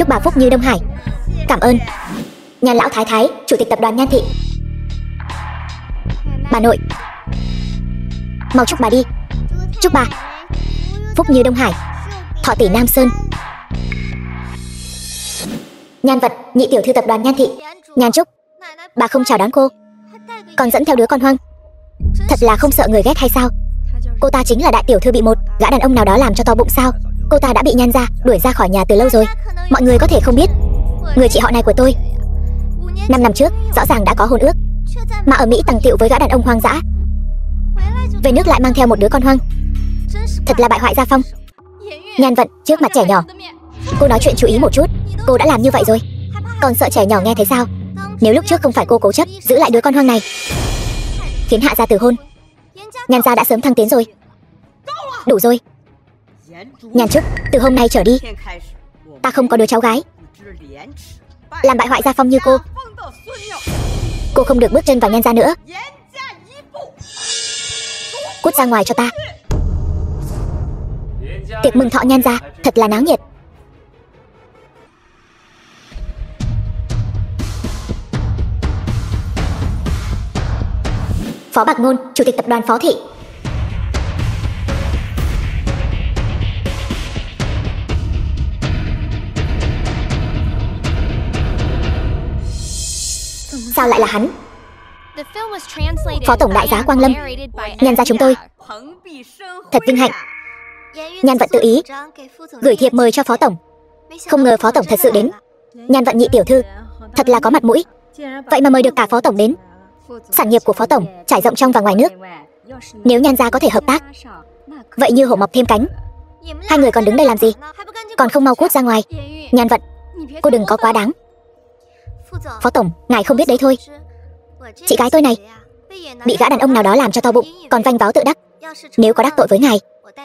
Chúc bà phúc như Đông Hải. Cảm ơn. Nhan lão thái thái, chủ tịch tập đoàn Nhan thị. Bà nội, mau chúc bà đi. Chúc bà phúc như Đông Hải, thọ tỷ Nam Sơn. Nhan Vật, nhị tiểu thư tập đoàn Nhan thị. Nhan Trúc, bà không chào đón cô, còn dẫn theo đứa con hoang. Thật là không sợ người ghét hay sao? Cô ta chính là đại tiểu thư bị một gã đàn ông nào đó làm cho to bụng sao? Cô ta đã bị Nhan gia đuổi ra khỏi nhà từ lâu rồi. Mọi người có thể không biết, người chị họ này của tôi 5 năm trước rõ ràng đã có hôn ước, mà ở Mỹ tằng tiệu với gã đàn ông hoang dã, về nước lại mang theo một đứa con hoang. Thật là bại hoại gia phong. Nhan Vận, trước mặt trẻ nhỏ, cô nói chuyện chú ý một chút. Cô đã làm như vậy rồi, còn sợ trẻ nhỏ nghe thấy sao? Nếu lúc trước không phải cô cố chấp giữ lại đứa con hoang này, khiến Hạ gia từ hôn, Nhan gia đã sớm thăng tiến rồi. Đủ rồi. Nhan Trúc, từ hôm nay trở đi, ta không có đứa cháu gái làm bại hoại gia phong như cô không được bước chân vào Nhan gia nữa. Cút ra ngoài cho ta. Tiệc mừng thọ Nhan gia thật là náo nhiệt. Phó Bạc Ngôn, chủ tịch tập đoàn Phó thị. Sao lại là hắn? Phó tổng đại giá Quang Lâm, Nhan gia chúng tôi thật vinh hạnh. Nhan Vận tự ý gửi thiệp mời cho phó tổng, không ngờ phó tổng thật sự đến. Nhan Vận nhị tiểu thư thật là có mặt mũi, vậy mà mời được cả phó tổng đến. Sản nghiệp của phó tổng trải rộng trong và ngoài nước, nếu Nhan gia có thể hợp tác, vậy như hổ mọc thêm cánh. Hai người còn đứng đây làm gì, còn không mau cút ra ngoài. Nhan Vận, cô đừng có quá đáng. Phó tổng, ngài không biết đấy thôi, chị gái tôi này bị gã đàn ông nào đó làm cho to bụng, còn vênh váo tự đắc. Nếu có đắc tội với ngài,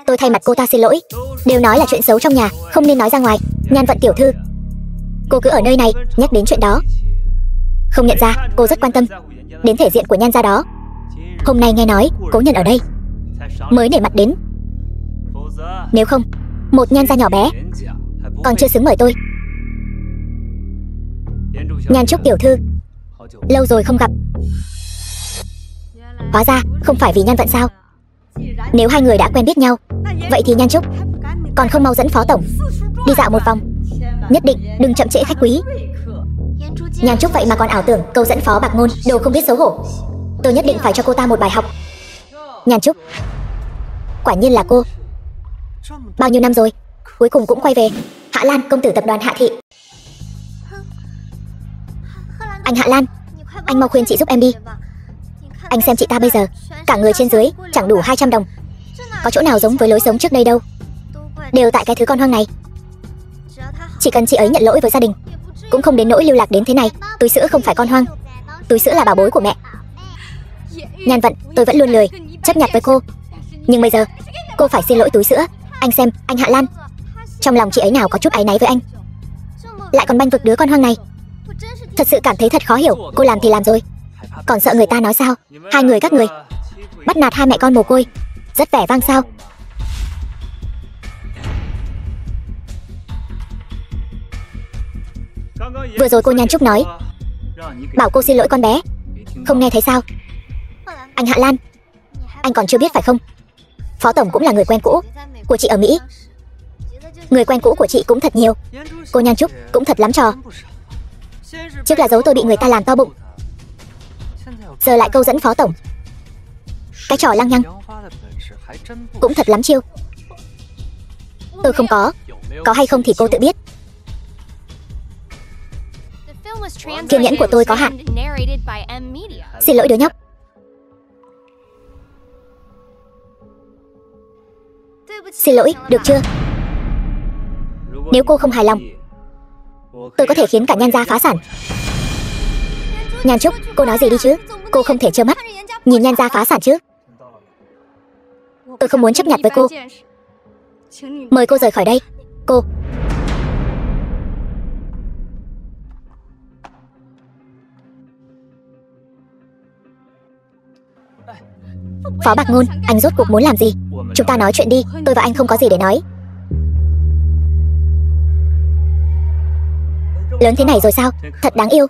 tôi thay mặt cô ta xin lỗi. Đều nói là chuyện xấu trong nhà không nên nói ra ngoài. Nhan Vận tiểu thư, cô cứ ở nơi này nhắc đến chuyện đó, không nhận ra cô rất quan tâm đến thể diện của Nhan gia đó. Hôm nay nghe nói cố nhân ở đây mới nể mặt đến, nếu không một Nhan gia nhỏ bé còn chưa xứng mời tôi. Nhan Trúc tiểu thư, lâu rồi không gặp. Hóa ra không phải vì Nhan Vận sao? Nếu hai người đã quen biết nhau, vậy thì Nhan Trúc còn không mau dẫn phó tổng đi dạo một vòng. Nhất định đừng chậm trễ khách quý. Nhan Trúc vậy mà còn ảo tưởng câu dẫn Phó Bạc Ngôn, đồ không biết xấu hổ. Tôi nhất định phải cho cô ta một bài học. Nhan Trúc, quả nhiên là cô. Bao nhiêu năm rồi, cuối cùng cũng quay về. Hạ Lan, công tử tập đoàn Hạ thị. Anh Hạ Lan, anh mau khuyên chị giúp em đi. Anh xem chị ta bây giờ, cả người trên dưới chẳng đủ 200 đồng, có chỗ nào giống với lối sống trước đây đâu. Đều tại cái thứ con hoang này. Chỉ cần chị ấy nhận lỗi với gia đình, cũng không đến nỗi lưu lạc đến thế này. Túi sữa không phải con hoang, túi sữa là bảo bối của mẹ. Nhan Vận, tôi vẫn luôn lười chấp nhặt với cô, nhưng bây giờ cô phải xin lỗi túi sữa. Anh xem, anh Hạ Lan, trong lòng chị ấy nào có chút áy náy với anh, lại còn banh vực đứa con hoang này. Thật sự cảm thấy thật khó hiểu. Cô làm thì làm rồi, còn sợ người ta nói sao? Hai người các người bắt nạt hai mẹ con mồ côi, rất vẻ vang sao? Vừa rồi cô Nhan Trúc nói bảo cô xin lỗi con bé, không nghe thấy sao? Anh Hạ Lan, anh còn chưa biết phải không? Phó tổng cũng là người quen cũ của chị ở Mỹ. Người quen cũ của chị cũng thật nhiều. Cô Nhan Trúc cũng thật lắm trò. Trước là giấu tôi bị người ta làm to bụng, giờ lại câu dẫn phó tổng. Cái trò lăng nhăng cũng thật lắm chiêu. Tôi không có hay không thì cô tự biết. Kiên nhẫn của tôi có hạn. Xin lỗi đứa nhóc. Xin lỗi, được chưa? Nếu cô không hài lòng, tôi có thể khiến cả Nhan gia phá sản. Nhan Trúc, cô nói gì đi chứ? Cô không thể trơ mắt nhìn Nhan gia phá sản chứ. Tôi không muốn chấp nhặt với cô. Mời cô rời khỏi đây. Cô. Phó Bạc Ngôn, anh rốt cuộc muốn làm gì? Chúng ta nói chuyện đi, tôi và anh không có gì để nói. Lớn thế này rồi sao? Thật đáng yêu.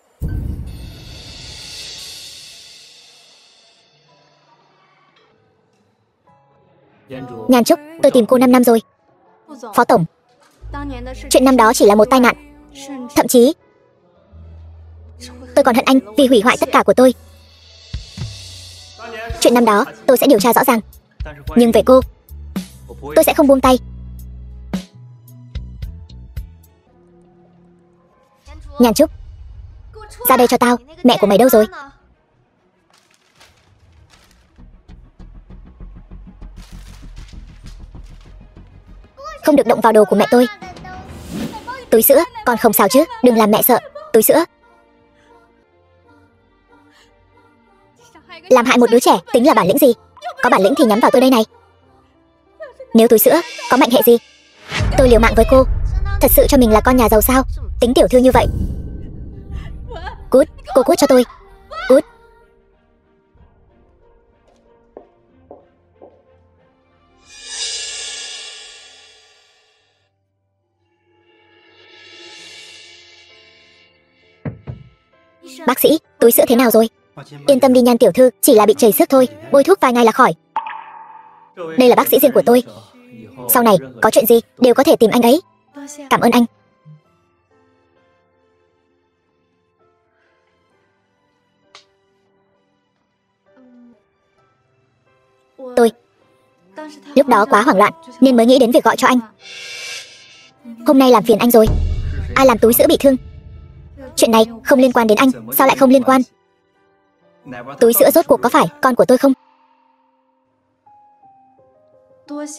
Nhan Trúc, tôi tìm cô 5 năm rồi. Phó tổng, chuyện năm đó chỉ là một tai nạn. Thậm chí tôi còn hận anh vì hủy hoại tất cả của tôi. Chuyện năm đó tôi sẽ điều tra rõ ràng. Nhưng về cô, tôi sẽ không buông tay. Nhan Trúc, ra đây cho tao. Mẹ của mày đâu rồi? Không được động vào đồ của mẹ tôi. Túi sữa, con không sao chứ? Đừng làm mẹ sợ. Túi sữa. Làm hại một đứa trẻ tính là bản lĩnh gì? Có bản lĩnh thì nhắm vào tôi đây này. Nếu túi sữa có mạnh hệ gì, tôi liều mạng với cô. Thật sự cho mình là con nhà giàu sao? Tính tiểu thư như vậy. Cút, cô cút cho tôi. Cút. Bác sĩ, túi sữa thế nào rồi? Yên tâm đi Nhan tiểu thư, chỉ là bị chảy xước thôi, bôi thuốc vài ngày là khỏi. Đây là bác sĩ riêng của tôi. Sau này có chuyện gì đều có thể tìm anh ấy. Cảm ơn anh. Tôi lúc đó quá hoảng loạn nên mới nghĩ đến việc gọi cho anh. Hôm nay làm phiền anh rồi. Ai làm túi sữa bị thương? Chuyện này không liên quan đến anh. Sao lại không liên quan? Túi sữa rốt cuộc có phải con của tôi không?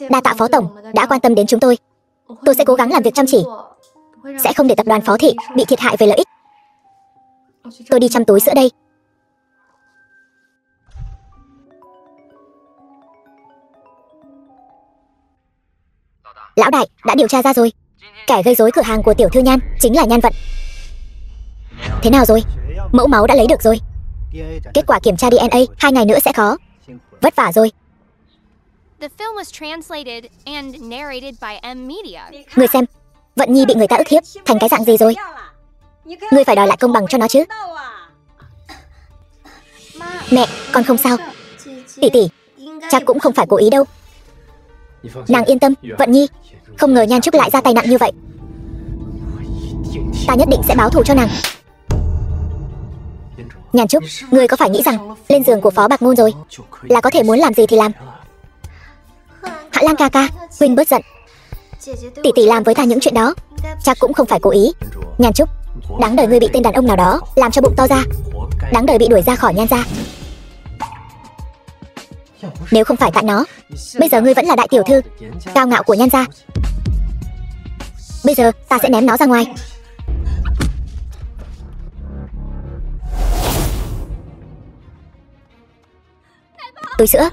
Đa tạ Phó tổng đã quan tâm đến chúng tôi. Tôi sẽ cố gắng làm việc chăm chỉ, sẽ không để tập đoàn Phó thị bị thiệt hại về lợi ích. Tôi đi chăm túi sữa đây. Lão đại đã điều tra ra rồi. Kẻ gây rối cửa hàng của tiểu thư Nhan chính là Nhan Vận. Thế nào rồi? Mẫu máu đã lấy được rồi. Kết quả kiểm tra DNA 2 ngày nữa sẽ có. Vất vả rồi. Người xem, Vận Nhi bị người ta ức hiếp thành cái dạng gì rồi? Ngươi phải đòi lại công bằng cho nó chứ. Mẹ, con không sao. Tỷ tỷ, chắc cũng không phải cố ý đâu. Nàng yên tâm, Vận Nhi. Không ngờ Nhan Trúc lại ra tay nặng như vậy. Ta nhất định sẽ báo thù cho nàng. Nhan Trúc, ngươi có phải nghĩ rằng lên giường của Phó Bạc Ngôn rồi là có thể muốn làm gì thì làm? Hạ Lan ca ca, huynh bớt giận. Tỷ tỷ làm với ta những chuyện đó chắc cũng không phải cố ý. Nhan Trúc, đáng đời ngươi bị tên đàn ông nào đó làm cho bụng to ra, đáng đời bị đuổi ra khỏi Nhan gia. Nếu không phải tại nó, bây giờ ngươi vẫn là đại tiểu thư cao ngạo của Nhan gia. Bây giờ ta sẽ ném nó ra ngoài. Túi sữa.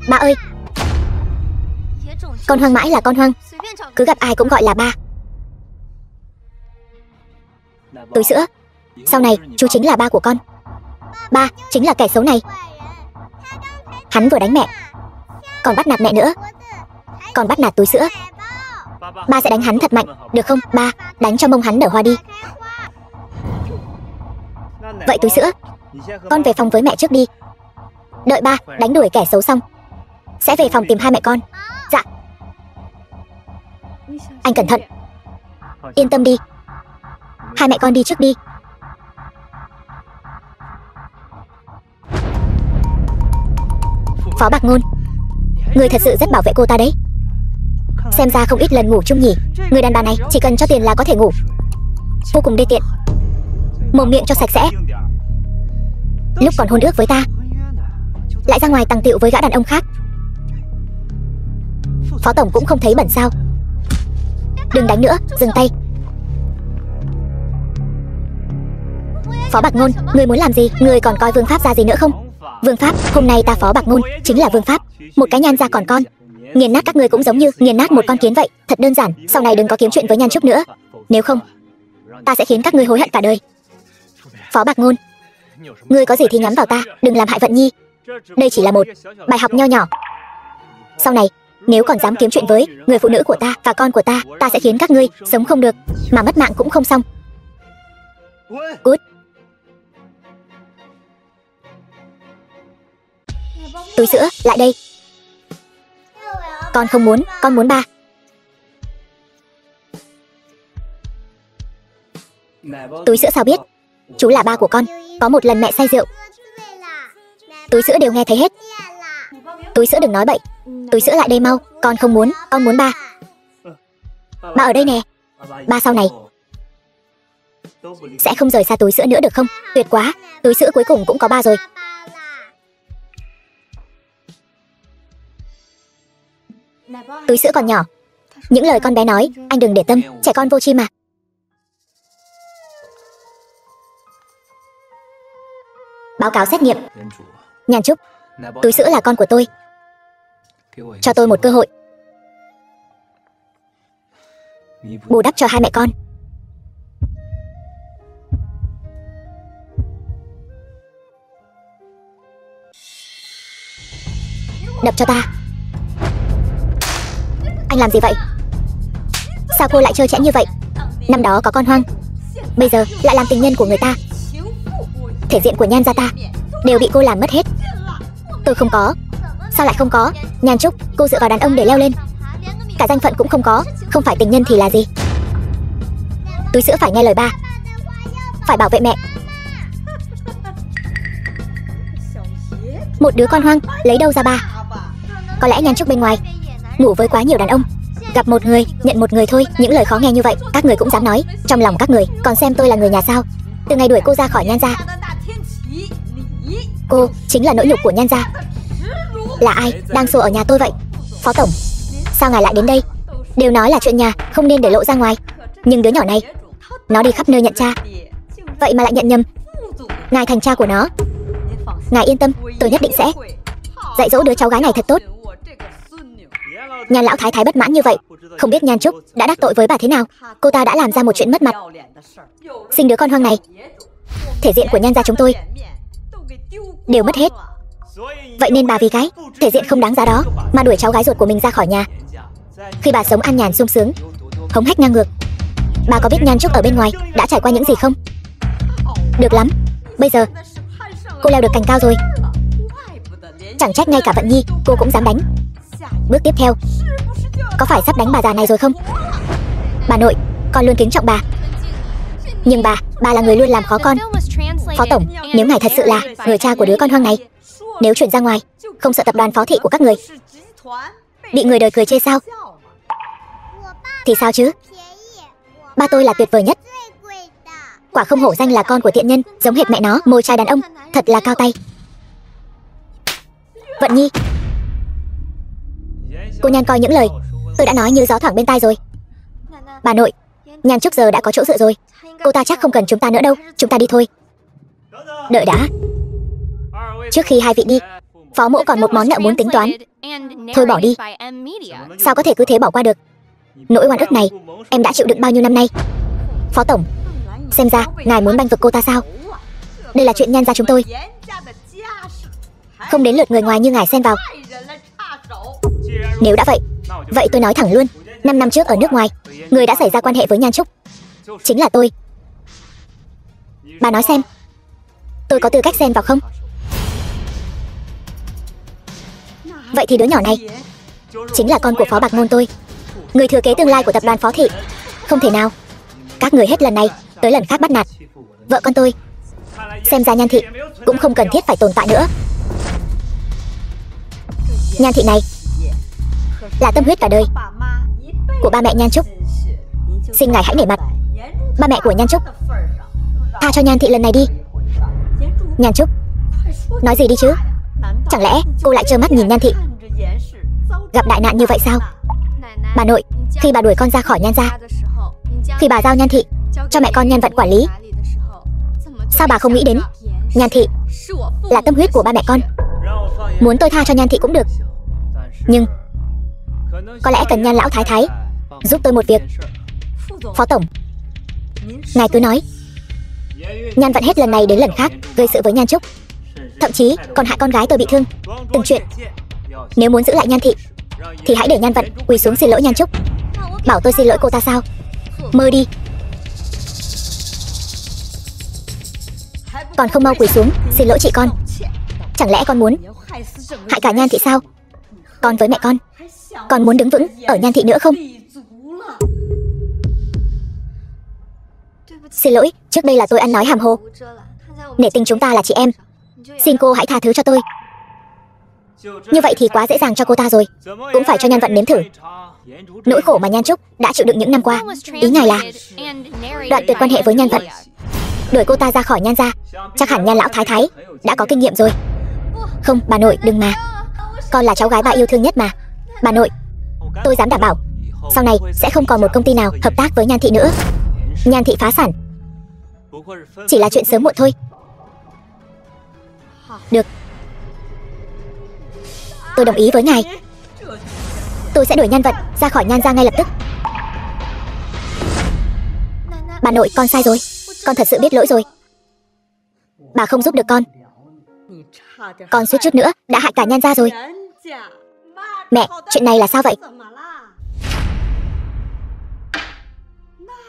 Ba ơi. Con hoang mãi là con hoang, cứ gặp ai cũng gọi là ba. Túi sữa, sau này chú chính là ba của con. Ba chính là kẻ xấu này. Hắn vừa đánh mẹ, còn bắt nạt mẹ nữa, còn bắt nạt túi sữa. Ba sẽ đánh hắn thật mạnh, được không? Ba, đánh cho mông hắn nở hoa đi. Vậy túi sữa, con về phòng với mẹ trước đi. Đợi ba đánh đuổi kẻ xấu xong sẽ về phòng tìm hai mẹ con. Dạ. Anh cẩn thận. Yên tâm đi, hai mẹ con đi trước đi. Phó Bạc Ngôn, người thật sự rất bảo vệ cô ta đấy. Xem ra không ít lần ngủ chung nhỉ. Người đàn bà này chỉ cần cho tiền là có thể ngủ. Vô cùng đê tiện. Mồm miệng cho sạch sẽ. Lúc còn hôn ước với ta lại ra ngoài tằng tựu với gã đàn ông khác. Phó tổng cũng không thấy bẩn sao? Đừng đánh nữa, dừng tay. Phó Bạc Ngôn, ngươi muốn làm gì? Ngươi còn coi Vương Pháp ra gì nữa không? Vương Pháp, hôm nay ta Phó Bạc Ngôn chính là Vương Pháp. Một cái Nhan gia còn con, nghiền nát các ngươi cũng giống như nghiền nát một con kiến vậy. Thật đơn giản, sau này đừng có kiếm chuyện với Nhan Trúc nữa. Nếu không, ta sẽ khiến các ngươi hối hận cả đời. Phó Bạc Ngôn, ngươi có gì thì nhắm vào ta, đừng làm hại Vận Nhi. Đây chỉ là một bài học nho nhỏ. Sau này, nếu còn dám kiếm chuyện với người phụ nữ của ta và con của ta, ta sẽ khiến các ngươi sống không được, mà mất mạng cũng không xong. Cút. Túi sữa, lại đây. Con không muốn, con muốn ba. Túi sữa sao biết? Chú là ba của con. Có một lần mẹ say rượu, túi sữa đều nghe thấy hết. Túi sữa đừng nói bậy. Túi sữa lại đây mau. Con không muốn, con muốn ba. Ba ở đây nè. Ba sau này sẽ không rời xa túi sữa nữa được không? Tuyệt quá. Túi sữa cuối cùng cũng có ba rồi. Túi sữa còn nhỏ. Những lời con bé nói anh đừng để tâm. Trẻ con vô tri mà. Báo cáo xét nghiệm. Nhàn Trúc, túi sữa là con của tôi. Cho tôi một cơ hội bù đắp cho hai mẹ con. Đập cho ta. Anh làm gì vậy? Sao cô lại trơ trẽn như vậy? Năm đó có con hoang, bây giờ lại làm tình nhân của người ta. Thể diện của Nhan gia ta đều bị cô làm mất hết. Tôi không có. Sao lại không có? Nhan Trúc, cô dựa vào đàn ông để leo lên, cả danh phận cũng không có. Không phải tình nhân thì là gì? Túi sữa phải nghe lời ba, phải bảo vệ mẹ. Một đứa con hoang lấy đâu ra ba? Có lẽ Nhan Trúc bên ngoài ngủ với quá nhiều đàn ông, gặp một người nhận một người thôi. Những lời khó nghe như vậy các người cũng dám nói. Trong lòng các người còn xem tôi là người nhà sao? Từ ngày đuổi cô ra khỏi Nhan gia, cô chính là nỗi nhục của Nhan gia. Là ai đang xô ở nhà tôi vậy? Phó tổng, sao ngài lại đến đây? Đều nói là chuyện nhà không nên để lộ ra ngoài, nhưng đứa nhỏ này nó đi khắp nơi nhận cha, vậy mà lại nhận nhầm. Ngài thành cha của nó. Ngài yên tâm, tôi nhất định sẽ dạy dỗ đứa cháu gái này thật tốt. Nhan lão thái thái bất mãn như vậy, không biết Nhan Trúc đã đắc tội với bà thế nào. Cô ta đã làm ra một chuyện mất mặt, sinh đứa con hoang này. Thể diện của Nhan gia chúng tôi đều mất hết. Vậy nên bà vì cái thể diện không đáng giá đó mà đuổi cháu gái ruột của mình ra khỏi nhà. Khi bà sống an nhàn sung sướng, hống hách ngang ngược, bà có biết Nhan Trúc ở bên ngoài đã trải qua những gì không? Được lắm, bây giờ cô leo được cành cao rồi. Chẳng trách ngay cả Vận Nhi cô cũng dám đánh. Bước tiếp theo có phải sắp đánh bà già này rồi không? Bà nội, con luôn kính trọng bà, nhưng bà là người luôn làm khó con. Phó tổng, nếu ngài thật sự là người cha của đứa con hoang này, nếu chuyển ra ngoài, không sợ tập đoàn phó thị của các người bị người đời cười chê sao? Thì sao chứ? Ba tôi là tuyệt vời nhất. Quả không hổ danh là con của tiện nhân, giống hệt mẹ nó, môi trai đàn ông, thật là cao tay. Vận Nhi, cô Nhan coi những lời tôi đã nói như gió thoảng bên tai rồi. Bà nội, Nhan Trúc giờ đã có chỗ dựa rồi, cô ta chắc không cần chúng ta nữa đâu. Chúng ta đi thôi. Đợi đã. Trước khi hai vị đi, phó mỗ còn một món nợ muốn tính toán. Thôi bỏ đi. Sao có thể cứ thế bỏ qua được? Nỗi oan ức này em đã chịu đựng bao nhiêu năm nay. Phó tổng, xem ra ngài muốn bênh vực cô ta sao? Đây là chuyện Nhan gia chúng tôi, không đến lượt người ngoài như ngài xen vào. Nếu đã vậy tôi nói thẳng luôn. 5 năm trước ở nước ngoài, người đã xảy ra quan hệ với Nhan Trúc chính là tôi. Bà nói xem, tôi có tư cách xen vào không? Vậy thì đứa nhỏ này chính là con của Phó Bạc Ngôn tôi, người thừa kế tương lai của tập đoàn Phó Thị. Không thể nào. Các người hết lần này tới lần khác bắt nạt vợ con tôi. Xem ra Nhan thị cũng không cần thiết phải tồn tại nữa. Nhan thị này là tâm huyết cả đời của ba mẹ Nhan Trúc. Xin ngài hãy nể mặt ba mẹ của Nhan Trúc, tha cho Nhan thị lần này đi. Nhan Trúc, nói gì đi chứ? Chẳng lẽ cô lại trơ mắt nhìn Nhan thị gặp đại nạn như vậy sao? Bà nội, khi bà đuổi con ra khỏi Nhan gia, khi bà giao Nhan thị cho mẹ con Nhan Vận quản lý, sao bà không nghĩ đến Nhan thị là tâm huyết của ba mẹ con? Muốn tôi tha cho Nhan thị cũng được, nhưng có lẽ cần Nhan lão thái thái giúp tôi một việc. Phó tổng, ngài cứ nói. Nhan Vận hết lần này đến lần khác gây sự với Nhan Trúc, thậm chí còn hại con gái tôi bị thương. Từng chuyện. Nếu muốn giữ lại Nhan thị thì hãy để Nhan Vận quỳ xuống xin lỗi Nhan Trúc. Bảo tôi xin lỗi cô ta sao? Mơ đi. Còn không mau quỳ xuống, xin lỗi chị con. Chẳng lẽ con muốn hại cả Nhan thị sao? Con với mẹ con muốn đứng vững ở Nhan thị nữa không? Xin lỗi, trước đây là tôi ăn nói hàm hồ. Nể tình chúng ta là chị em, xin cô hãy tha thứ cho tôi. Như vậy thì quá dễ dàng cho cô ta rồi. Cũng phải cho Nhan Vận nếm thử nỗi khổ mà Nhan Trúc đã chịu đựng những năm qua. Ý ngài là đoạn tuyệt quan hệ với Nhan Vận, đuổi cô ta ra khỏi Nhan gia. Chắc hẳn Nhan lão thái thái đã có kinh nghiệm rồi. Không, bà nội, đừng mà. Con là cháu gái bà yêu thương nhất mà. Bà nội, tôi dám đảm bảo sau này sẽ không còn một công ty nào hợp tác với Nhan thị nữa. Nhan thị phá sản chỉ là chuyện sớm muộn thôi. Được, tôi đồng ý với ngài. Tôi sẽ đuổi Nhan Vận ra khỏi Nhan gia ngay lập tức. Bà nội, con sai rồi. Con thật sự biết lỗi rồi. Bà không giúp được con suýt chút nữa đã hại cả Nhan gia rồi. Mẹ, chuyện này là sao vậy?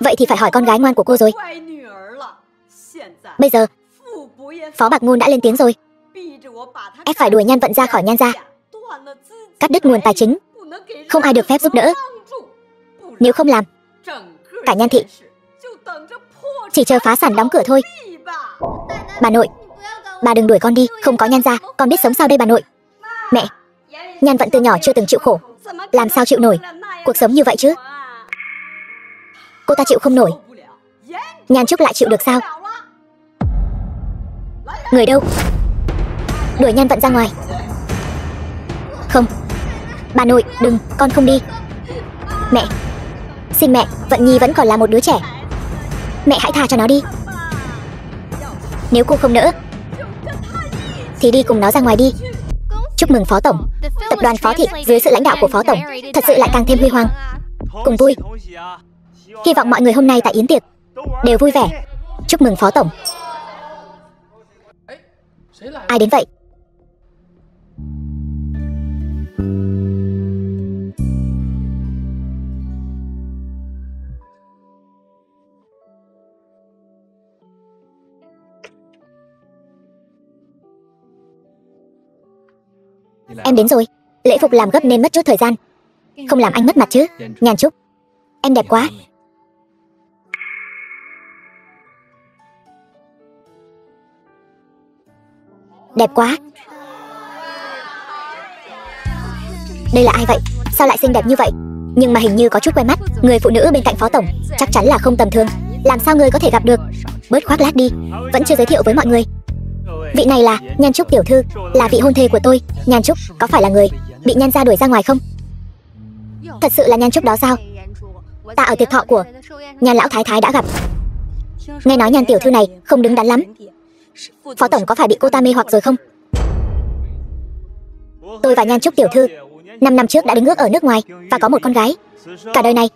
Vậy thì phải hỏi con gái ngoan của cô rồi. Bây giờ Phó Bạc Ngôn đã lên tiếng rồi, ép phải đuổi Nhan Vận ra khỏi Nhan gia, cắt đứt nguồn tài chính, không ai được phép giúp đỡ. Nếu không làm, cả Nhan thị chỉ chờ phá sản đóng cửa thôi. Bà nội, bà đừng đuổi con đi. Không có Nhan gia, con biết sống sao đây bà nội? Mẹ, Nhan Vận từ nhỏ chưa từng chịu khổ, làm sao chịu nổi cuộc sống như vậy chứ? Cô ta chịu không nổi, Nhan Trúc lại chịu được sao? Người đâu? Đuổi Nhan Vận ra ngoài. Không, bà nội, đừng, con không đi. Mẹ, xin mẹ, Vận Nhi vẫn còn là một đứa trẻ. Mẹ hãy tha cho nó đi. Nếu cô không nỡ thì đi cùng nó ra ngoài đi. Chúc mừng Phó Tổng. Tập đoàn Phó Thị dưới sự lãnh đạo của Phó Tổng thật sự lại càng thêm huy hoàng. Cùng vui. Hy vọng mọi người hôm nay tại yến tiệc đều vui vẻ. Chúc mừng Phó Tổng. Ai đến vậy? Em đến rồi. Lễ phục làm gấp nên mất chút thời gian. Không làm anh mất mặt chứ. Nhan Trúc, em đẹp quá. Đẹp quá. Đây là ai vậy? Sao lại xinh đẹp như vậy? Nhưng mà hình như có chút quen mắt. Người phụ nữ bên cạnh Phó Tổng chắc chắn là không tầm thường. Làm sao người có thể gặp được? Bớt khoác lác đi. Vẫn chưa giới thiệu với mọi người. Vị này là Nhan Trúc tiểu thư, là vị hôn thê của tôi. Nhan Trúc có phải là người bị Nhan gia đuổi ra ngoài không? Thật sự là Nhan Trúc đó sao? Ta ở tiệc thọ của Nhan lão thái thái đã gặp. Nghe nói Nhan tiểu thư này không đứng đắn lắm. Phó Tổng có phải bị cô ta mê hoặc rồi không? Tôi và Nhan Trúc tiểu thư 5 năm trước đã đứng ước ở nước ngoài và có một con gái. Cả đời này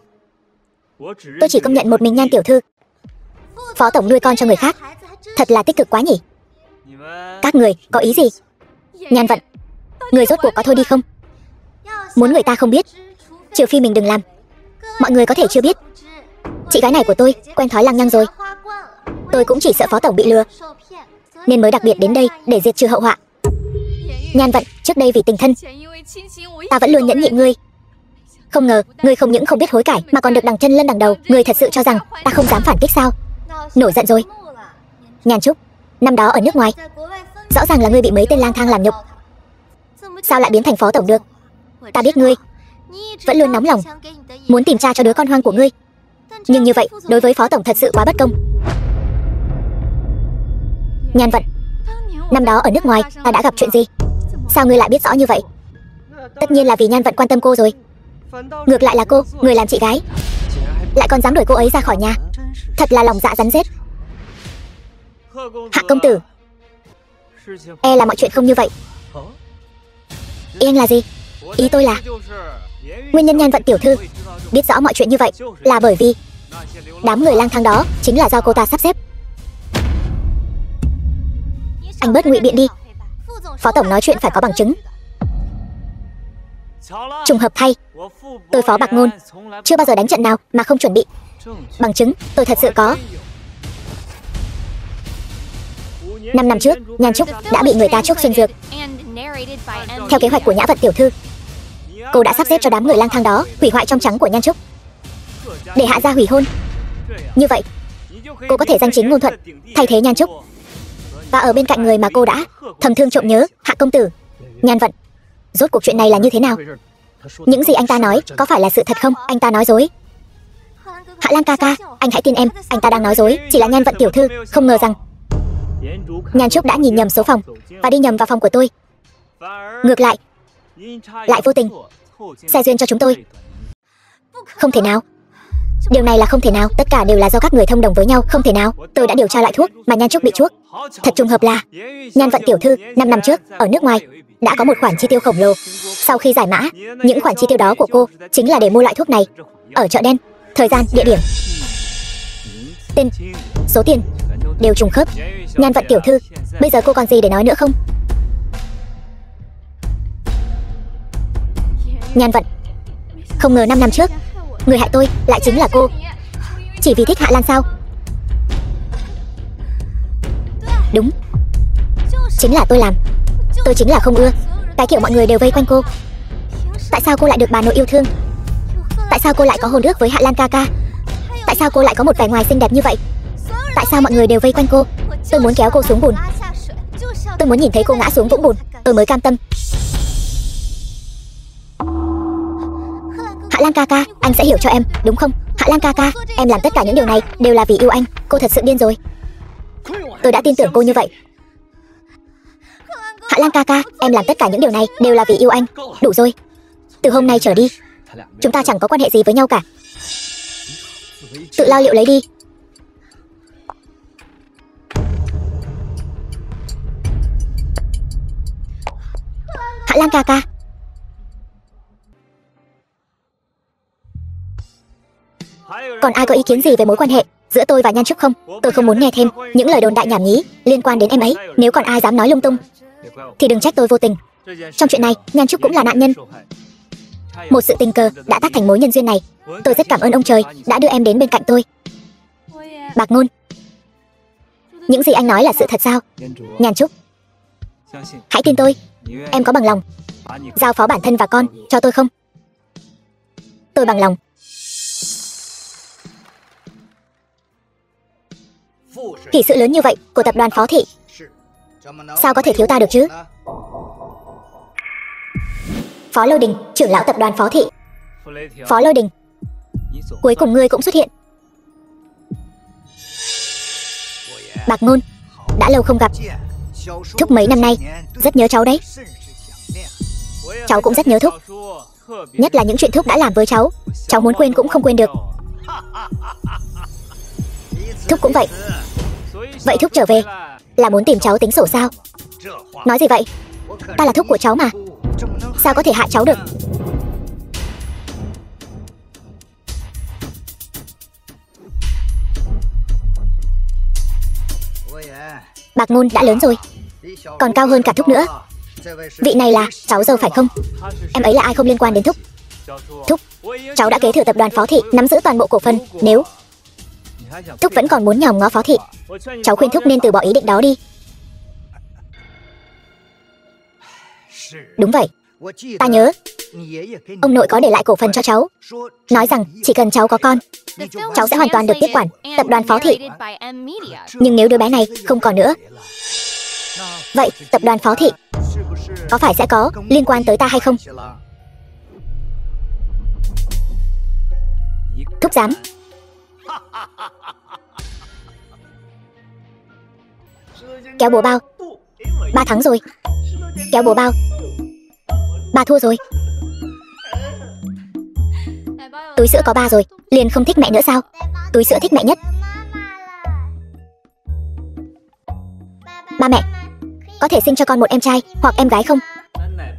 tôi chỉ công nhận một mình Nhan tiểu thư. Phó Tổng nuôi con cho người khác, thật là tích cực quá nhỉ. Các người có ý gì? Nhan Vận, người rốt cuộc có thôi đi không? Muốn người ta không biết, trừ phi mình đừng làm. Mọi người có thể chưa biết, chị gái này của tôi quen thói lăng nhăng rồi. Tôi cũng chỉ sợ Phó Tổng bị lừa nên mới đặc biệt đến đây để diệt trừ hậu họa. Nhan Vận, trước đây vì tình thân ta vẫn luôn nhẫn nhịn ngươi. Không ngờ ngươi không những không biết hối cải mà còn được đằng chân lân đằng đầu. Ngươi thật sự cho rằng ta không dám phản kích sao? Nổi giận rồi. Nhan Trúc, năm đó ở nước ngoài rõ ràng là ngươi bị mấy tên lang thang làm nhục, sao lại biến thành Phó Tổng được? Ta biết ngươi vẫn luôn nóng lòng muốn tìm tra cho đứa con hoang của ngươi, nhưng như vậy đối với Phó Tổng thật sự quá bất công. Nhan Vận, năm đó ở nước ngoài ta đã gặp chuyện gì? Sao ngươi lại biết rõ như vậy? Tất nhiên là vì Nhan Vận quan tâm cô rồi. Ngược lại là cô, người làm chị gái, lại còn dám đuổi cô ấy ra khỏi nhà. Thật là lòng dạ rắn rết. Hạ công tử, e là mọi chuyện không như vậy. Ý anh là gì? Ý tôi là nguyên nhân Nhan Vận tiểu thư biết rõ mọi chuyện như vậy là bởi vì đám người lang thang đó chính là do cô ta sắp xếp. Anh bớt ngụy biện đi. Phó Tổng nói chuyện phải có bằng chứng. Trùng hợp thay, tôi Phó Bạc Ngôn chưa bao giờ đánh trận nào mà không chuẩn bị. Bằng chứng tôi thật sự có. 5 năm trước, Nhan Trúc đã bị người ta chuốc xuân dược. Theo kế hoạch của Nhã Vận tiểu thư, cô đã sắp xếp cho đám người lang thang đó hủy hoại trong trắng của Nhan Trúc, để Hạ gia hủy hôn. Như vậy, cô có thể danh chính ngôn thuận thay thế Nhan Trúc, và ở bên cạnh người mà cô đã thầm thương trộm nhớ, Hạ công tử. Nhan Vận, rốt cuộc chuyện này là như thế nào? Những gì anh ta nói có phải là sự thật không? Anh ta nói dối. Hạ Lang ca ca, anh hãy tin em, anh ta đang nói dối. Chỉ là Nhan Vận tiểu thư không ngờ rằng Nhan Trúc đã nhìn nhầm số phòng và đi nhầm vào phòng của tôi. Ngược lại, lại vô tình xe duyên cho chúng tôi. Không thể nào. Điều này là không thể nào. Tất cả đều là do các người thông đồng với nhau. Không thể nào. Tôi đã điều tra lại thuốc mà Nhan Trúc bị chuốc. Thật trùng hợp là Nhan Vận tiểu thư 5 năm trước ở nước ngoài đã có một khoản chi tiêu khổng lồ. Sau khi giải mã, những khoản chi tiêu đó của cô chính là để mua loại thuốc này ở chợ đen. Thời gian, địa điểm, tên, số tiền đều trùng khớp. Nhan Vận tiểu thư, bây giờ cô còn gì để nói nữa không? Nhan Vận, không ngờ 5 năm trước người hại tôi lại chính là cô. Chỉ vì thích Hạ Lan sao? Đúng, chính là tôi làm. Tôi chính là không ưa cái kiểu mọi người đều vây quanh cô. Tại sao cô lại được bà nội yêu thương? Tại sao cô lại có hôn ước với Hạ Lan ca ca? Tại sao cô lại có một vẻ ngoài xinh đẹp như vậy? Tại sao mọi người đều vây quanh cô? Tôi muốn kéo cô xuống bùn. Tôi muốn nhìn thấy cô ngã xuống vũng bùn, tôi mới cam tâm. Hạ Lan ca ca, anh sẽ hiểu cho em, đúng không? Hạ Lan ca ca, em làm tất cả những điều này đều là vì yêu anh. Cô thật sự điên rồi. Tôi đã tin tưởng cô như vậy. Hạ Lan ca ca, em làm tất cả những điều này đều là vì yêu anh. Đủ rồi. Từ hôm nay trở đi, chúng ta chẳng có quan hệ gì với nhau cả. Tự lo liệu lấy đi. Hạ Lan ca ca. Còn ai có ý kiến gì về mối quan hệ giữa tôi và Nhan Trúc không? Tôi không muốn nghe thêm những lời đồn đại nhảm nhí liên quan đến em ấy. Nếu còn ai dám nói lung tung thì đừng trách tôi vô tình. Trong chuyện này, Nhan Trúc cũng là nạn nhân. Một sự tình cờ đã tác thành mối nhân duyên này. Tôi rất cảm ơn ông trời đã đưa em đến bên cạnh tôi. Bạc Ngôn, những gì anh nói là sự thật sao? Nhan Trúc, hãy tin tôi. Em có bằng lòng giao phó bản thân và con cho tôi không? Tôi bằng lòng. Hỷ sự lớn như vậy của tập đoàn Phó Thị, sao có thể thiếu ta được chứ? Phó Lôi Đình, trưởng lão tập đoàn Phó Thị. Phó Lôi Đình, cuối cùng ngươi cũng xuất hiện. Bạc Ngôn, đã lâu không gặp. Thúc mấy năm nay rất nhớ cháu đấy. Cháu cũng rất nhớ Thúc, nhất là những chuyện Thúc đã làm với cháu. Cháu muốn quên cũng không quên được. Thúc cũng vậy. Vậy Thúc trở về là muốn tìm cháu tính sổ sao? Nói gì vậy? Ta là Thúc của cháu mà, sao có thể hại cháu được? Bạc Ngôn đã lớn rồi, còn cao hơn cả Thúc nữa. Vị này là cháu dâu phải không? Em ấy là ai không liên quan đến Thúc. Thúc, cháu đã kế thừa tập đoàn Phó Thị, nắm giữ toàn bộ cổ phần. Nếu Thúc vẫn còn muốn nhòm ngó Phó Thị, cháu khuyên Thúc nên từ bỏ ý định đó đi. Đúng vậy, ta nhớ ông nội có để lại cổ phần cho cháu, nói rằng chỉ cần cháu có con, cháu sẽ hoàn toàn được tiếp quản tập đoàn Phó Thị. Nhưng nếu đứa bé này không còn nữa, vậy tập đoàn Phó Thị có phải sẽ có liên quan tới ta hay không? Thúc dám? Kéo búa bao. 3 thắng rồi. Kéo búa bao. 3 thua rồi. Túi sữa có 3 rồi, liền không thích mẹ nữa sao? Túi sữa thích mẹ nhất. Ba mẹ, có thể sinh cho con một em trai hoặc em gái không?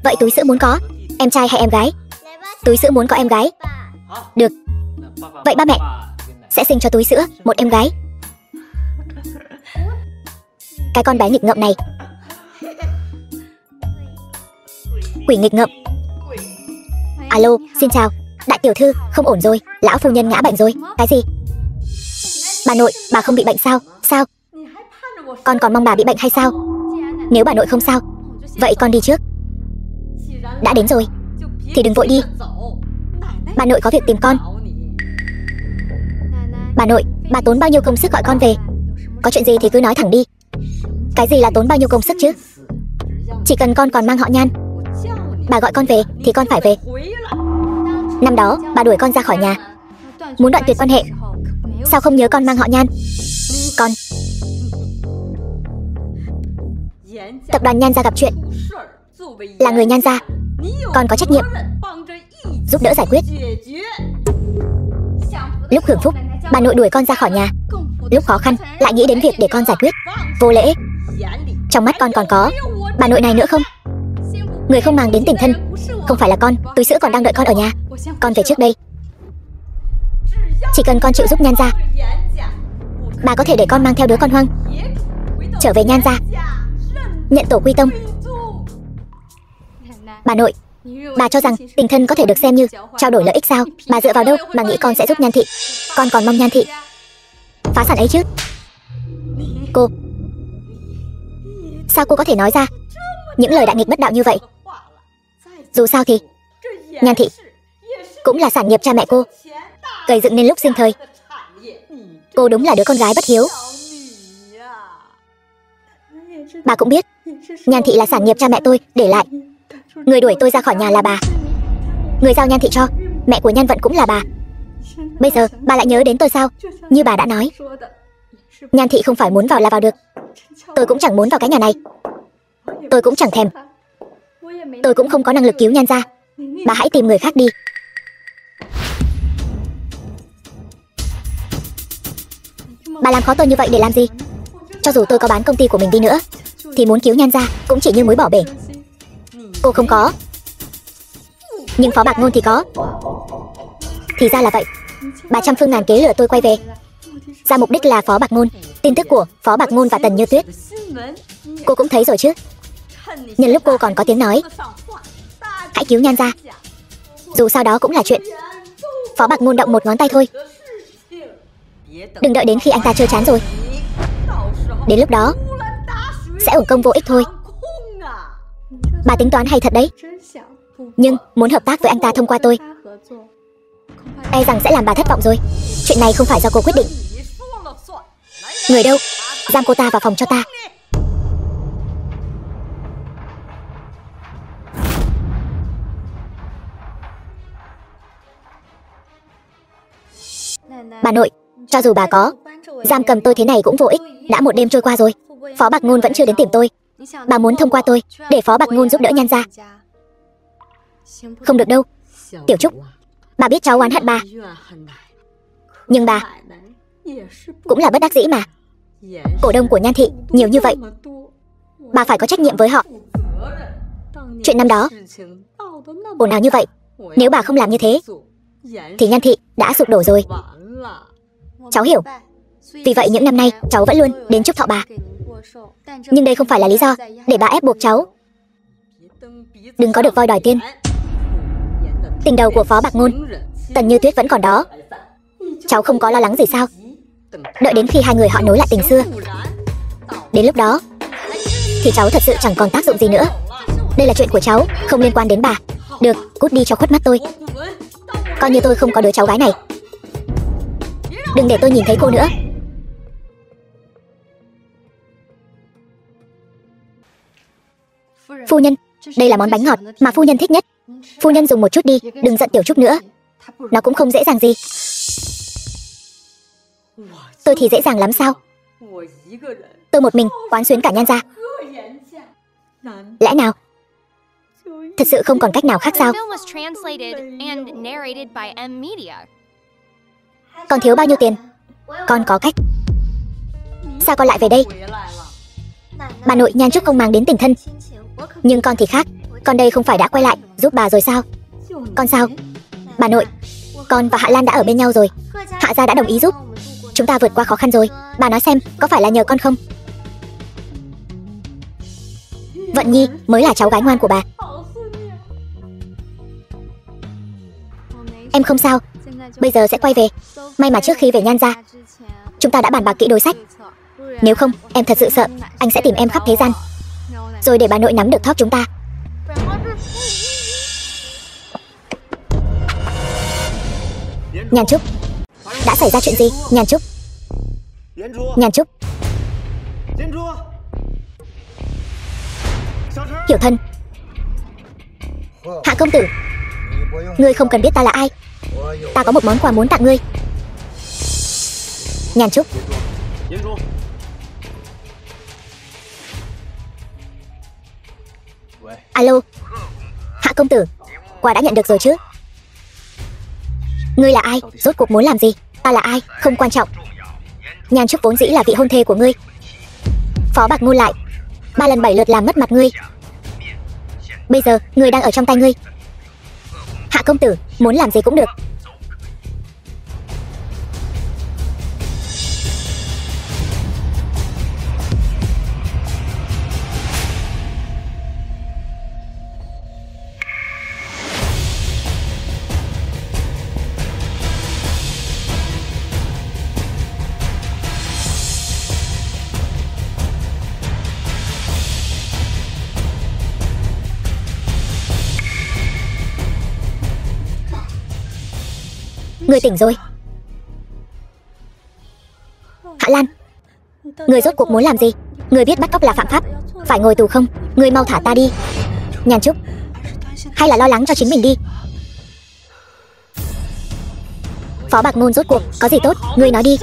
Vậy túi sữa muốn có em trai hay em gái? Túi sữa muốn có em gái. Được. Vậy ba mẹ sẽ sinh cho túi sữa một em gái. Cái con bé nghịch ngợm này. Quỷ nghịch ngợm. Alo, xin chào. Đại tiểu thư, không ổn rồi, lão phu nhân ngã bệnh rồi. Cái gì? Bà nội, bà không bị bệnh sao? Sao? Con còn mong bà bị bệnh hay sao? Nếu bà nội không sao, vậy con đi trước. Đã đến rồi thì đừng vội đi. Bà nội có việc tìm con. Bà nội, bà tốn bao nhiêu công sức gọi con về. Có chuyện gì thì cứ nói thẳng đi. Cái gì là tốn bao nhiêu công sức chứ? Chỉ cần con còn mang họ Nhan, bà gọi con về thì con phải về. Năm đó bà đuổi con ra khỏi nhà, muốn đoạn tuyệt quan hệ. Sao không nhớ con mang họ Nhan? Con tập đoàn Nhan gia gặp chuyện, là người Nhan gia, con có trách nhiệm giúp đỡ giải quyết. Lúc hưởng phúc, bà nội đuổi con ra khỏi nhà. Lúc khó khăn lại nghĩ đến việc để con giải quyết. Vô lễ. Trong mắt con còn có bà nội này nữa không? Người không màng đến tình thân không phải là con. Túi sữa còn đang đợi con ở nhà. Con về trước đây. Chỉ cần con chịu giúp Nhan gia, bà có thể để con mang theo đứa con hoang trở về Nhan gia, nhận tổ quy tông. Bà nội, bà cho rằng tình thân có thể được xem như trao đổi lợi ích sao? Bà dựa vào đâu mà nghĩ con sẽ giúp Nhan thị? Con còn mong Nhan thị phá sản ấy chứ? Cô, sao cô có thể nói ra những lời đại nghịch bất đạo như vậy? Dù sao thì Nhan thị cũng là sản nghiệp cha mẹ cô gây dựng nên lúc sinh thời. Cô đúng là đứa con gái bất hiếu. Bà cũng biết Nhan thị là sản nghiệp cha mẹ tôi để lại. Người đuổi tôi ra khỏi nhà là bà. Người giao Nhan thị cho mẹ của Nhan Vận cũng là bà. Bây giờ bà lại nhớ đến tôi sao? Như bà đã nói, Nhan thị không phải muốn vào là vào được. Tôi cũng chẳng muốn vào cái nhà này. Tôi cũng chẳng thèm. Tôi cũng không có năng lực cứu Nhan gia. Bà hãy tìm người khác đi. Bà làm khó tôi như vậy để làm gì? Cho dù tôi có bán công ty của mình đi nữa thì muốn cứu Nhan gia cũng chỉ như muối bỏ bể. Cô không có, nhưng Phó Bạc Ngôn thì có. Thì ra là vậy. Bà trăm phương ngàn kế lừa tôi quay về, ra mục đích là Phó Bạc Ngôn. Tin tức của Phó Bạc Ngôn và Tần Như Tuyết cô cũng thấy rồi chứ. Nhân lúc cô còn có tiếng nói, hãy cứu Nhan gia. Dù sao đó cũng là chuyện Phó Bạc Ngôn động một ngón tay thôi. Đừng đợi đến khi anh ta chơi chán rồi. Đến lúc đó sẽ uổng công vô ích thôi. Bà tính toán hay thật đấy. Nhưng muốn hợp tác với anh ta thông qua tôi, e rằng sẽ làm bà thất vọng rồi. Chuyện này không phải do cô quyết định. Người đâu? Giam cô ta vào phòng cho ta. Bà nội, cho dù bà có giam cầm tôi thế này cũng vô ích. Đã một đêm trôi qua rồi, Phó Bạc Ngôn vẫn chưa đến tìm tôi. Bà muốn thông qua tôi để Phó Bạc Ngôn giúp đỡ Nhan gia. Không được đâu. Tiểu Trúc, bà biết cháu oán hận bà, nhưng bà cũng là bất đắc dĩ mà. Cổ đông của Nhan thị nhiều như vậy, bà phải có trách nhiệm với họ. Chuyện năm đó ồn ào như vậy, nếu bà không làm như thế thì Nhan thị đã sụp đổ rồi. Cháu hiểu. Vì vậy những năm nay cháu vẫn luôn đến chúc thọ bà. Nhưng đây không phải là lý do để bà ép buộc cháu. Đừng có được voi đòi tiên. Tình đầu của Phó Bạc Ngôn, Tần Như Tuyết vẫn còn đó. Cháu không có lo lắng gì sao? Đợi đến khi hai người họ nối lại tình xưa, đến lúc đó thì cháu thật sự chẳng còn tác dụng gì nữa. Đây là chuyện của cháu, không liên quan đến bà. Được, cút đi cho khuất mắt tôi. Coi như tôi không có đứa cháu gái này. Đừng để tôi nhìn thấy cô nữa. Phu nhân, đây là món bánh ngọt mà phu nhân thích nhất. Phu nhân dùng một chút đi, đừng giận Tiểu Trúc nữa. Nó cũng không dễ dàng gì. Tôi thì dễ dàng lắm sao? Tôi một mình quán xuyến cả Nhan gia. Lẽ nào thật sự không còn cách nào khác sao? Con thiếu bao nhiêu tiền? Con có cách. Sao con lại về đây? Bà nội Nhan Trúc không mang đến tình thân, nhưng con thì khác. Con đây không phải đã quay lại giúp bà rồi sao? Con sao? Bà nội, con và Hạ Lan đã ở bên nhau rồi. Hạ gia đã đồng ý giúp chúng ta vượt qua khó khăn rồi. Bà nói xem, có phải là nhờ con không? Vận Nhi mới là cháu gái ngoan của bà. Em không sao, bây giờ sẽ quay về. May mà trước khi về Nhan gia, chúng ta đã bàn bạc kỹ đối sách. Nếu không, em thật sự sợ anh sẽ tìm em khắp thế gian, rồi để bà nội nắm được thóp chúng ta. Nhàn Trúc, đã xảy ra chuyện gì? Nhàn Trúc, Nhàn Trúc, Hiểu Thân, Hạ công tử, ngươi không cần biết ta là ai. Ta có một món quà muốn tặng ngươi. Nhàn Trúc, alo, Hạ công tử, quà đã nhận được rồi chứ? Ngươi là ai? Rốt cuộc muốn làm gì? Ta là ai? Không quan trọng. Nhàn Trúc vốn dĩ là vị hôn thê của ngươi. Phó Bạc Ngôn lại 3 lần 7 lượt làm mất mặt ngươi. Bây giờ, ngươi đang ở trong tay ngươi. Hạ công tử, muốn làm gì cũng được. Ngươi tỉnh rồi. Hạ Lan, ngươi rốt cuộc muốn làm gì? Ngươi biết bắt cóc là phạm pháp, phải ngồi tù không? Ngươi mau thả ta đi. Nhàn Trúc, hay là lo lắng cho chính mình đi? Phó Bạc Ngôn rốt cuộc có gì tốt? Ngươi nói đi.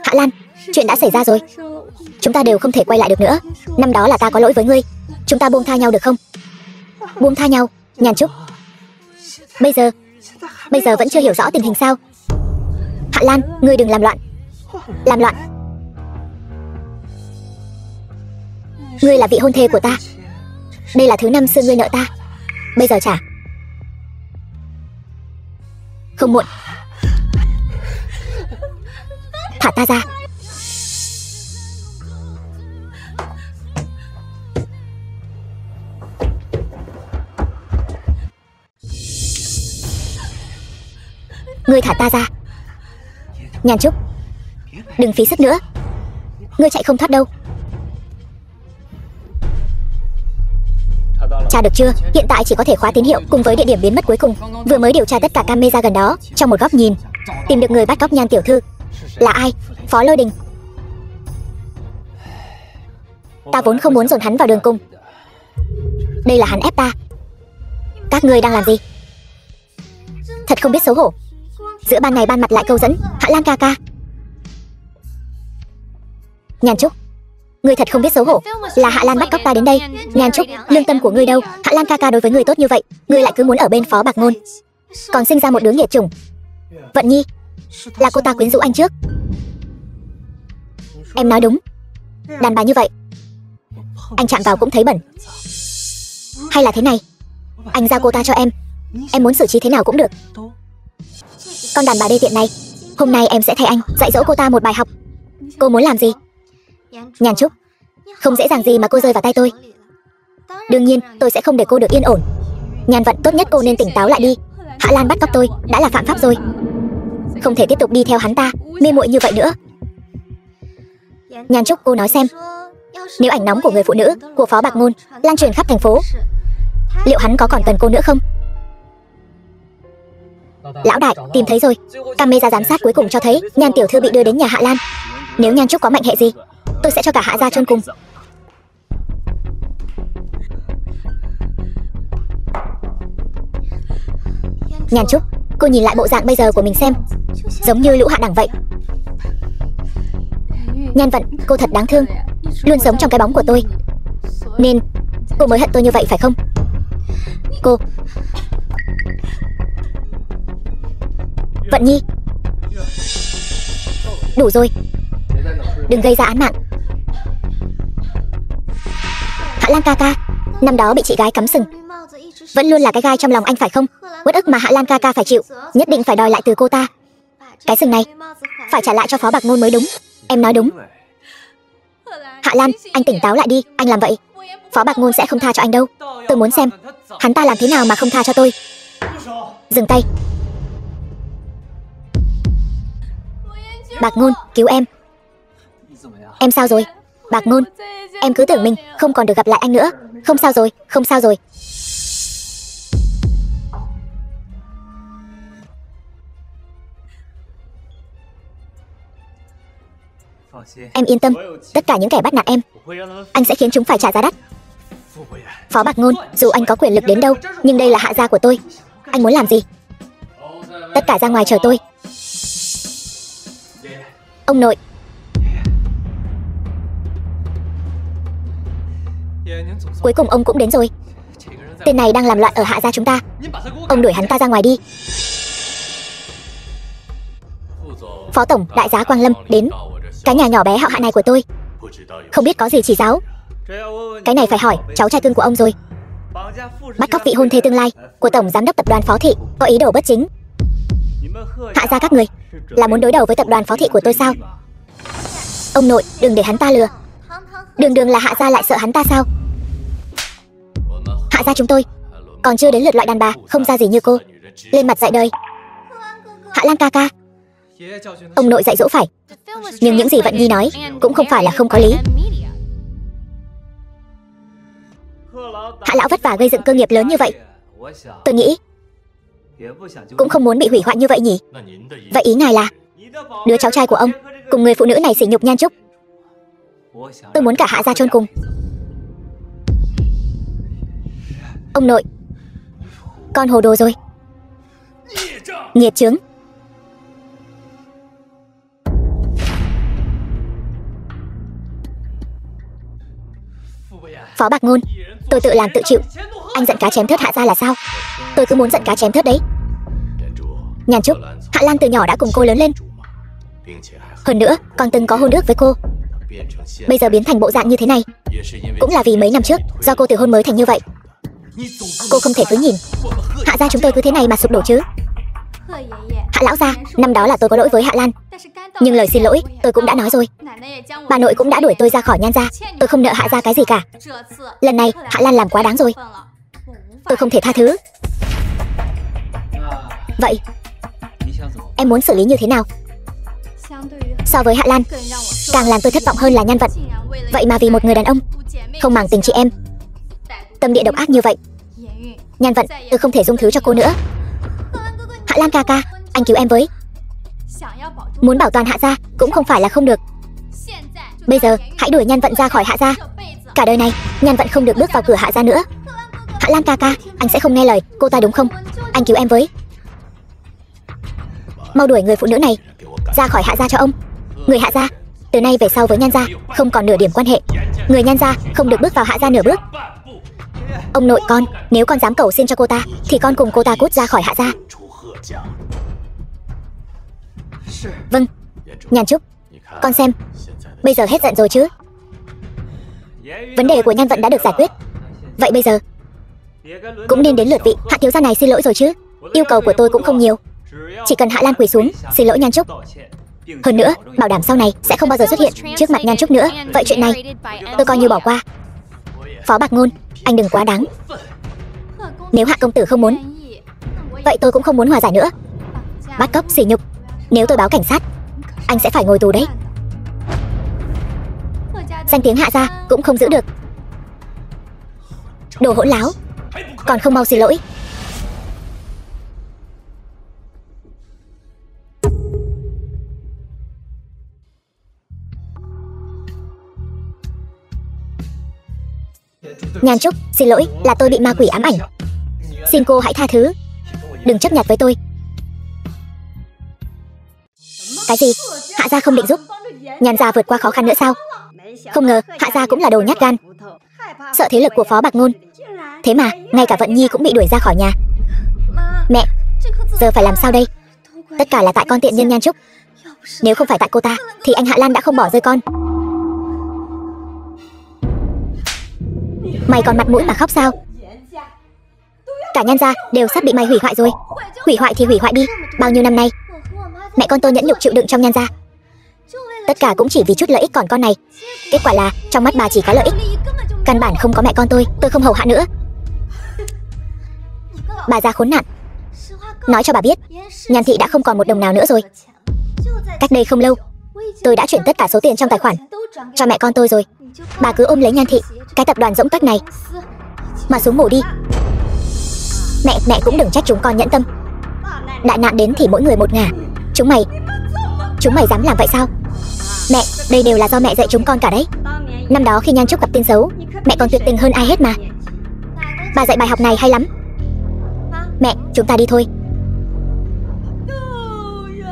Hạ Lan, chuyện đã xảy ra rồi. Chúng ta đều không thể quay lại được nữa. Năm đó là ta có lỗi với ngươi. Chúng ta buông tha nhau được không? Buông tha nhau? Nhàn Trúc, Bây giờ vẫn chưa hiểu rõ tình hình sao? Hạ Lan, ngươi đừng làm loạn. Làm loạn? Ngươi là vị hôn thê của ta. Đây là thứ năm xưa ngươi nợ ta. Bây giờ trả. Không muộn. Thả ta ra. Ngươi thả ta ra. Nhàn Trúc, đừng phí sức nữa. Ngươi chạy không thoát đâu. Tra được chưa? Hiện tại chỉ có thể khóa tín hiệu cùng với địa điểm biến mất cuối cùng. Vừa mới điều tra tất cả camera gần đó. Trong một góc nhìn, tìm được người bắt cóc Nhan tiểu thư. Là ai? Phó Lôi Đình. Ta vốn không muốn dồn hắn vào đường cùng. Đây là hắn ép ta. Các ngươi đang làm gì? Thật không biết xấu hổ. Giữa ban ngày ban mặt lại câu dẫn. Hạ Lan ca ca. Nhàn Trúc, ngươi thật không biết xấu hổ. Là Hạ Lan bắt cóc ta đến đây. Nhàn Trúc, lương tâm của ngươi đâu? Hạ Lan ca ca đối với ngươi tốt như vậy, ngươi lại cứ muốn ở bên Phó Bạc Ngôn, còn sinh ra một đứa nghiệt chủng. Vận Nhi, là cô ta quyến rũ anh trước. Em nói đúng. Đàn bà như vậy, anh chạm vào cũng thấy bẩn. Hay là thế này, anh giao cô ta cho em muốn xử trí thế nào cũng được. Con đàn bà đê tiện này, hôm nay em sẽ thay anh dạy dỗ cô ta một bài học. Cô muốn làm gì? Nhàn Trúc, không dễ dàng gì mà cô rơi vào tay tôi. Đương nhiên tôi sẽ không để cô được yên ổn. Nhàn Vận, tốt nhất cô nên tỉnh táo lại đi. Hạ Lan bắt cóc tôi đã là phạm pháp rồi, không thể tiếp tục đi theo hắn ta mê muội như vậy nữa. Nhàn Trúc, cô nói xem, nếu ảnh nóng của người phụ nữ của Phó Bạc Ngôn lan truyền khắp thành phố, liệu hắn có còn cần cô nữa không? Lão đại, tìm thấy rồi. Camera giám sát cuối cùng cho thấy Nhan tiểu thư bị đưa đến nhà Hạ Lan. Nếu Nhan Trúc có mệnh hệ gì, tôi sẽ cho cả Hạ gia chôn cùng. Nhan Trúc, cô nhìn lại bộ dạng bây giờ của mình xem, giống như lũ hạ đẳng vậy. Nhan Vận, cô thật đáng thương, luôn sống trong cái bóng của tôi, nên cô mới hận tôi như vậy phải không? Cô Vận Nhi, đủ rồi, đừng gây ra án mạng. Hạ Lan ca ca, năm đó bị chị gái cắm sừng, vẫn luôn là cái gai trong lòng anh phải không? Uất ức mà Hạ Lan ca ca phải chịu, nhất định phải đòi lại từ cô ta. Cái sừng này phải trả lại cho Phó Bạc Ngôn mới đúng. Em nói đúng. Hạ Lan, anh tỉnh táo lại đi. Anh làm vậy, Phó Bạc Ngôn sẽ không tha cho anh đâu. Tôi muốn xem hắn ta làm thế nào mà không tha cho tôi. Dừng tay. Bạc Ngôn, cứu em. Em sao rồi? Bạc Ngôn, em cứ tưởng mình không còn được gặp lại anh nữa. Không sao rồi, không sao rồi. Em yên tâm, tất cả những kẻ bắt nạt em, anh sẽ khiến chúng phải trả giá đắt. Phó Bạc Ngôn, dù anh có quyền lực đến đâu, nhưng đây là hạ gia của tôi. Anh muốn làm gì? Tất cả ra ngoài chờ tôi. Ông nội. Cuối cùng ông cũng đến rồi. Tên này đang làm loạn ở hạ gia chúng ta. Ông đuổi hắn ta ra ngoài đi. Phó tổng, đại giá Quang Lâm đến. Cái nhà nhỏ bé hạo hạ này của tôi không biết có gì chỉ giáo. Cái này phải hỏi cháu trai cưng của ông rồi. Bắt cóc vị hôn thê tương lai của tổng giám đốc tập đoàn Phó Thị, có ý đồ bất chính. Hạ gia các người là muốn đối đầu với tập đoàn Phó Thị của tôi sao? Ông nội, đừng để hắn ta lừa. Đường đường là hạ gia lại sợ hắn ta sao? Hạ gia chúng tôi còn chưa đến lượt loại đàn bà không ra gì như cô lên mặt dạy đời. Hạ Lan ca ca. Ông nội dạy dỗ phải, nhưng những gì Vận Nhi nói cũng không phải là không có lý. Hạ lão vất vả gây dựng cơ nghiệp lớn như vậy, tôi nghĩ cũng không muốn bị hủy hoại như vậy nhỉ. Vậy ý ngài là đứa cháu trai của ông cùng người phụ nữ này sỉ nhục Nhan Trúc? Tôi muốn cả hạ gia chôn cùng. Ông nội, con hồ đồ rồi. Nghiệt chướng. Phó Bạc Ngôn, tôi tự làm tự chịu. Anh giận cá chém thớt hạ gia là sao? Tôi cứ muốn giận cá chém thớt đấy. Nhan Trúc, Hạ Lan từ nhỏ đã cùng cô lớn lên. Hơn nữa, còn từng có hôn ước với cô. Bây giờ biến thành bộ dạng như thế này cũng là vì mấy năm trước do cô từ hôn mới thành như vậy. Cô không thể cứ nhìn Hạ gia chúng tôi cứ thế này mà sụp đổ chứ. Hạ lão gia, năm đó là tôi có lỗi với Hạ Lan, nhưng lời xin lỗi tôi cũng đã nói rồi. Bà nội cũng đã đuổi tôi ra khỏi Nhan gia. Tôi không nợ Hạ gia cái gì cả. Lần này Hạ Lan làm quá đáng rồi, tôi không thể tha thứ. Vậy em muốn xử lý như thế nào? So với Hạ Lan, càng làm tôi thất vọng hơn là Nhan Vận. Vậy mà vì một người đàn ông không màng tình chị em, tâm địa độc ác như vậy. Nhan Vận, tôi không thể dung thứ cho cô nữa. Hạ Lan ca ca, anh cứu em với. Muốn bảo toàn Hạ gia cũng không phải là không được. Bây giờ hãy đuổi Nhan Vận ra khỏi Hạ gia. Cả đời này Nhan Vận không được bước vào cửa Hạ gia nữa. Hạ Lan ca ca, anh sẽ không nghe lời cô ta đúng không? Anh cứu em với. Mau đuổi người phụ nữ này ra khỏi Hạ gia cho ông. Người Hạ gia từ nay về sau với Nhan gia không còn nửa điểm quan hệ. Người Nhan gia không được bước vào Hạ gia nửa bước. Ông nội con, nếu con dám cầu xin cho cô ta thì con cùng cô ta cút ra khỏi Hạ gia. Vâng. Nhan Trúc, con xem, bây giờ hết giận rồi chứ? Vấn đề của Nhan Vận đã được giải quyết. Vậy bây giờ cũng nên đến lượt vị Hạ thiếu gia này xin lỗi rồi chứ. Yêu cầu của tôi cũng không nhiều, chỉ cần Hạ Lan quỳ xuống xin lỗi Nhan Trúc. Hơn nữa, bảo đảm sau này sẽ không bao giờ xuất hiện trước mặt Nhan Trúc nữa. Vậy chuyện này tôi coi như bỏ qua. Phó Bạc Ngôn, anh đừng quá đáng. Nếu Hạ công tử không muốn, vậy tôi cũng không muốn hòa giải nữa. Bắt cóc sỉ nhục, nếu tôi báo cảnh sát, anh sẽ phải ngồi tù đấy. Danh tiếng Hạ gia cũng không giữ được. Đồ hỗn láo, còn không mau xin lỗi. Nhan Trúc, xin lỗi, là tôi bị ma quỷ ám ảnh. Xin cô hãy tha thứ, đừng chấp nhặt với tôi. Cái gì? Hạ gia không định giúp Nhan gia vượt qua khó khăn nữa sao? Không ngờ Hạ gia cũng là đồ nhát gan, sợ thế lực của Phó Bạc Ngôn. Thế mà ngay cả Vận Nhi cũng bị đuổi ra khỏi nhà. Mẹ, giờ phải làm sao đây? Tất cả là tại con tiện nhân Nhan Trúc. Nếu không phải tại cô ta thì anh Hạ Lan đã không bỏ rơi con. Mày còn mặt mũi mà khóc sao? Cả Nhan gia đều sắp bị mày hủy hoại rồi. Hủy hoại thì hủy hoại đi. Bao nhiêu năm nay mẹ con tôi nhẫn nhục chịu đựng trong Nhan gia, tất cả cũng chỉ vì chút lợi ích còn con này. Kết quả là trong mắt bà chỉ có lợi ích, căn bản không có mẹ con tôi không hầu hạ nữa. Bà già khốn nạn. Nói cho bà biết, Nhan thị đã không còn một đồng nào nữa rồi. Cách đây không lâu, tôi đã chuyển tất cả số tiền trong tài khoản cho mẹ con tôi rồi. Bà cứ ôm lấy Nhan Thị, cái tập đoàn rỗng tuếch này mà xuống mổ đi. Mẹ cũng đừng trách chúng con nhẫn tâm. Đại nạn đến thì mỗi người một ngả. Chúng mày dám làm vậy sao? Mẹ, đây đều là do mẹ dạy chúng con cả đấy. Năm đó khi Nhan Trúc gặp tin xấu, mẹ còn tuyệt tình hơn ai hết mà. Bà dạy bài học này hay lắm. Mẹ, chúng ta đi thôi.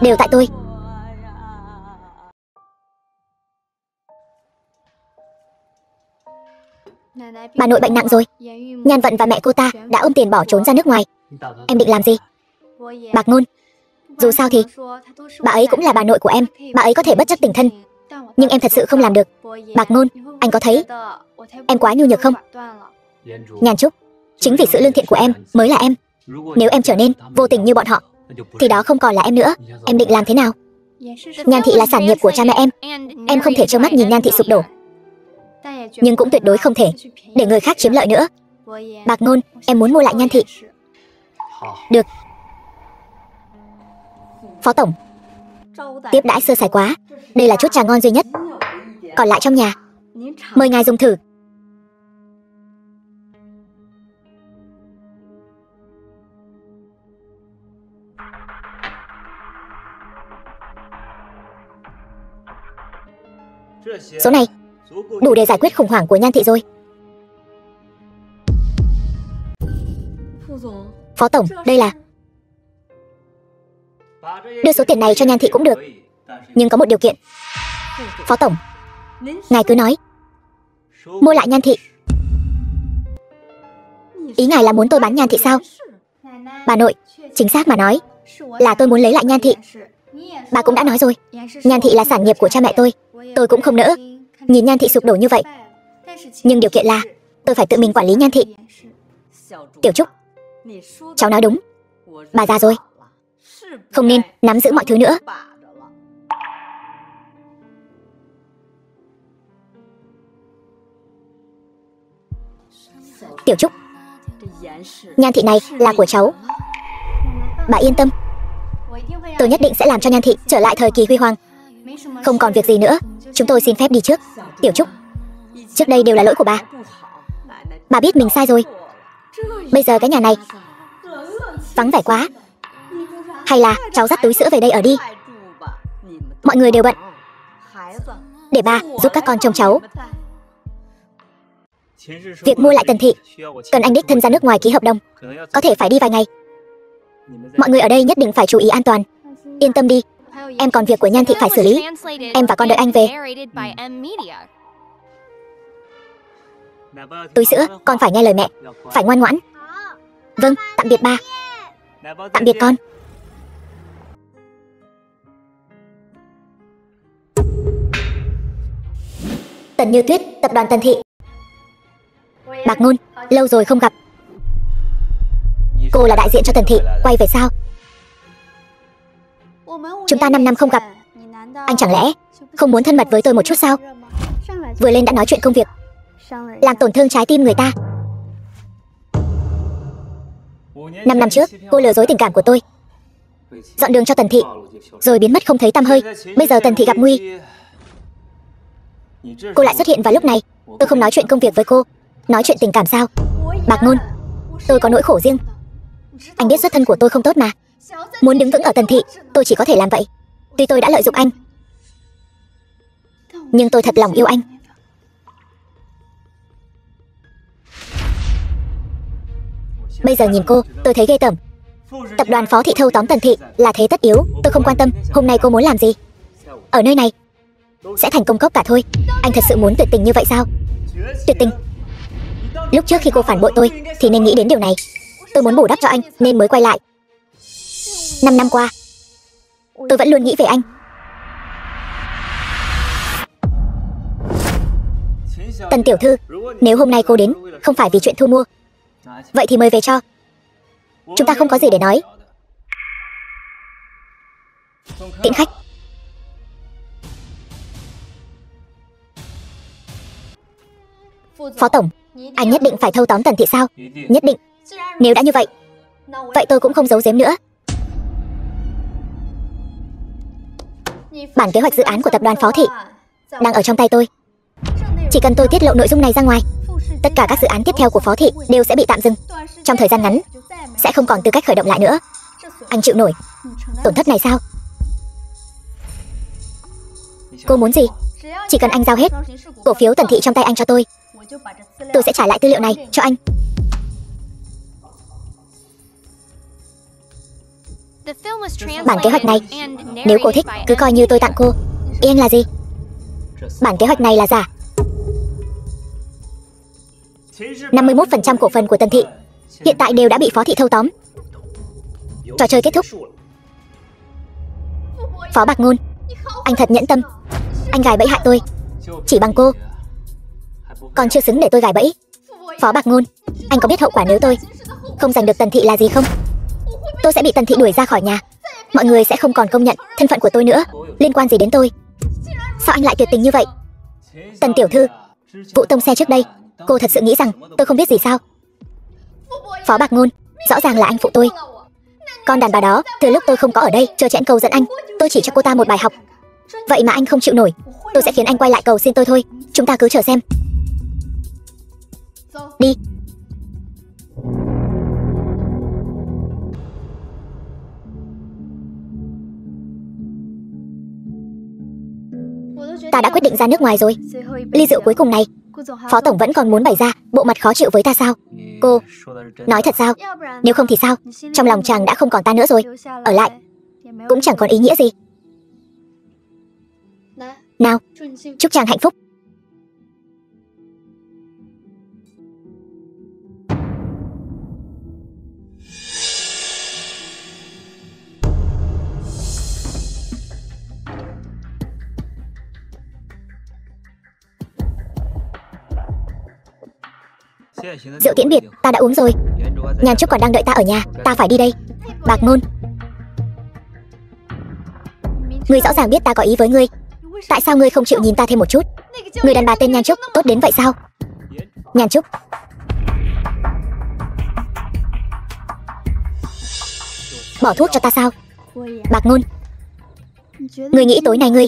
Đều tại tôi. Bà nội bệnh nặng rồi. Nhan Vận và mẹ cô ta đã ôm tiền bỏ trốn ra nước ngoài. Em định làm gì? Bạc Ngôn, dù sao thì bà ấy cũng là bà nội của em. Bà ấy có thể bất chấp tình thân, nhưng em thật sự không làm được. Bạc Ngôn, anh có thấy em quá nhu nhược không? Nhan Trúc, chính vì sự lương thiện của em mới là em. Nếu em trở nên vô tình như bọn họ thì đó không còn là em nữa. Em định làm thế nào? Nhan Thị là sản nghiệp của cha mẹ em. Em không thể trơ mắt nhìn Nhan Thị sụp đổ, nhưng cũng tuyệt đối không thể để người khác chiếm lợi nữa. Bạc Ngôn, em muốn mua lại Nhan Thị. Được. Phó tổng, tiếp đãi sơ sài quá. Đây là chút trà ngon duy nhất còn lại trong nhà, mời ngài dùng thử. Số này đủ để giải quyết khủng hoảng của Nhan Thị rồi. Phó tổng, đây là... Đưa số tiền này cho Nhan Thị cũng được, nhưng có một điều kiện. Phó tổng, ngài cứ nói. Mua lại Nhan Thị. Ý ngài là muốn tôi bán Nhan Thị sao? Bà nội, chính xác mà nói là tôi muốn lấy lại Nhan Thị. Bà cũng đã nói rồi, Nhan Thị là sản nghiệp của cha mẹ tôi cũng không nỡ nhìn Nhan Thị sụp đổ như vậy. Nhưng điều kiện là tôi phải tự mình quản lý Nhan Thị. Tiểu Trúc, cháu nói đúng. Bà già rồi, không nên nắm giữ mọi thứ nữa. Tiểu Trúc, Nhan Thị này là của cháu. Bà yên tâm, tôi nhất định sẽ làm cho Nhan Thị trở lại thời kỳ huy hoàng. Không còn việc gì nữa, chúng tôi xin phép đi trước. Tiểu Trúc, trước đây đều là lỗi của bà. Bà biết mình sai rồi. Bây giờ cái nhà này vắng vẻ quá, hay là cháu dắt túi sữa về đây ở đi. Mọi người đều bận, để bà giúp các con trông cháu. Việc mua lại Tần Thị cần anh đích thân ra nước ngoài ký hợp đồng, có thể phải đi vài ngày. Mọi người ở đây nhất định phải chú ý an toàn. Yên tâm đi, em còn việc của Nhan Thị phải xử lý. Em và con đợi anh về. Túi sữa, con phải nghe lời mẹ, phải ngoan ngoãn. Vâng, tạm biệt ba. Tạm biệt con. Tần Như Tuyết, tập đoàn Tần Thị. Bạc Ngôn, lâu rồi không gặp. Cô là đại diện cho Tần Thị, quay về sao? Chúng ta 5 năm không gặp, anh chẳng lẽ không muốn thân mật với tôi một chút sao? Vừa lên đã nói chuyện công việc, làm tổn thương trái tim người ta. 5 năm trước, cô lừa dối tình cảm của tôi, dọn đường cho Tần Thị, rồi biến mất không thấy tăm hơi. Bây giờ Tần Thị gặp nguy, cô lại xuất hiện vào lúc này. Tôi không nói chuyện công việc với cô, nói chuyện tình cảm sao? Bạc Ngôn, tôi có nỗi khổ riêng. Anh biết xuất thân của tôi không tốt mà. Muốn đứng vững ở Tần Thị, tôi chỉ có thể làm vậy. Tuy tôi đã lợi dụng anh, nhưng tôi thật lòng yêu anh. Bây giờ nhìn cô, tôi thấy ghê tởm. Tập đoàn Phó Thị thâu tóm Tần Thị là thế tất yếu. Tôi không quan tâm hôm nay cô muốn làm gì. Ở nơi này sẽ thành công cốc cả thôi. Anh thật sự muốn tuyệt tình như vậy sao? Tuyệt tình? Lúc trước khi cô phản bội tôi thì nên nghĩ đến điều này. Tôi muốn bù đắp cho anh nên mới quay lại. 5 năm qua, tôi vẫn luôn nghĩ về anh. Tần tiểu thư, nếu hôm nay cô đến không phải vì chuyện thu mua, vậy thì mời về cho. Chúng ta không có gì để nói. Tiễn khách. Phó tổng, anh nhất định phải thâu tóm Tần Thị sao? Nhất định. Nếu đã như vậy, vậy tôi cũng không giấu giếm nữa. Bản kế hoạch dự án của tập đoàn Phó Thị đang ở trong tay tôi. Chỉ cần tôi tiết lộ nội dung này ra ngoài, tất cả các dự án tiếp theo của Phó Thị đều sẽ bị tạm dừng. Trong thời gian ngắn, sẽ không còn tư cách khởi động lại nữa. Anh chịu nổi tổn thất này sao? Cô muốn gì? Chỉ cần anh giao hết cổ phiếu Tần Thị trong tay anh cho tôi sẽ trả lại tư liệu này cho anh. Bản kế hoạch này, nếu cô thích, cứ coi như tôi tặng cô. Ý anh là gì? Bản kế hoạch này là giả. 51% cổ phần của Tần Thị hiện tại đều đã bị Phó Thị thâu tóm. Trò chơi kết thúc. Phó Bạc Ngôn, anh thật nhẫn tâm. Anh gài bẫy hại tôi. Chỉ bằng cô còn chưa xứng để tôi gài bẫy. Phó Bạc Ngôn, anh có biết hậu quả nếu tôi không giành được Tần Thị là gì không? Tôi sẽ bị Tần Thị đuổi ra khỏi nhà. Mọi người sẽ không còn công nhận thân phận của tôi nữa. Liên quan gì đến tôi? Sao anh lại tuyệt tình như vậy? Tần tiểu thư, vụ tông xe trước đây, cô thật sự nghĩ rằng tôi không biết gì sao? Phó Bạc Ngôn, rõ ràng là anh phụ tôi. Con đàn bà đó, từ lúc tôi không có ở đây, trơ trẽn cầu dẫn anh. Tôi chỉ cho cô ta một bài học. Vậy mà anh không chịu nổi. Tôi sẽ khiến anh quay lại cầu xin tôi thôi. Chúng ta cứ chờ xem. Đi. Ta đã quyết định ra nước ngoài rồi. Ly rượu cuối cùng này, Phó Tổng vẫn còn muốn bày ra bộ mặt khó chịu với ta sao? Cô nói thật sao? Nếu không thì sao? Trong lòng chàng đã không còn ta nữa rồi. Ở lại cũng chẳng còn ý nghĩa gì. Nào, chúc chàng hạnh phúc. Rượu tiễn biệt, ta đã uống rồi. Nhàn Trúc còn đang đợi ta ở nhà. Ta phải đi đây. Bạc Ngôn, ngươi rõ ràng biết ta có ý với ngươi. Tại sao ngươi không chịu nhìn ta thêm một chút? Người đàn bà tên Nhan Trúc tốt đến vậy sao? Nhan Trúc, bỏ thuốc cho ta sao? Bạc Ngôn, ngươi nghĩ tối nay ngươi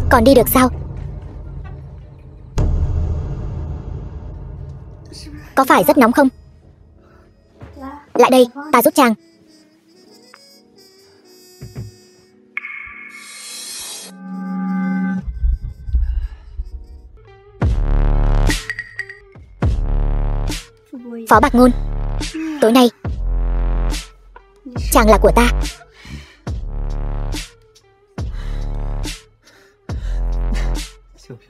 còn đi được sao? Có phải rất nóng không? Lại đây, ta giúp chàng. Phó Bạc Ngôn, tối nay chàng là của ta.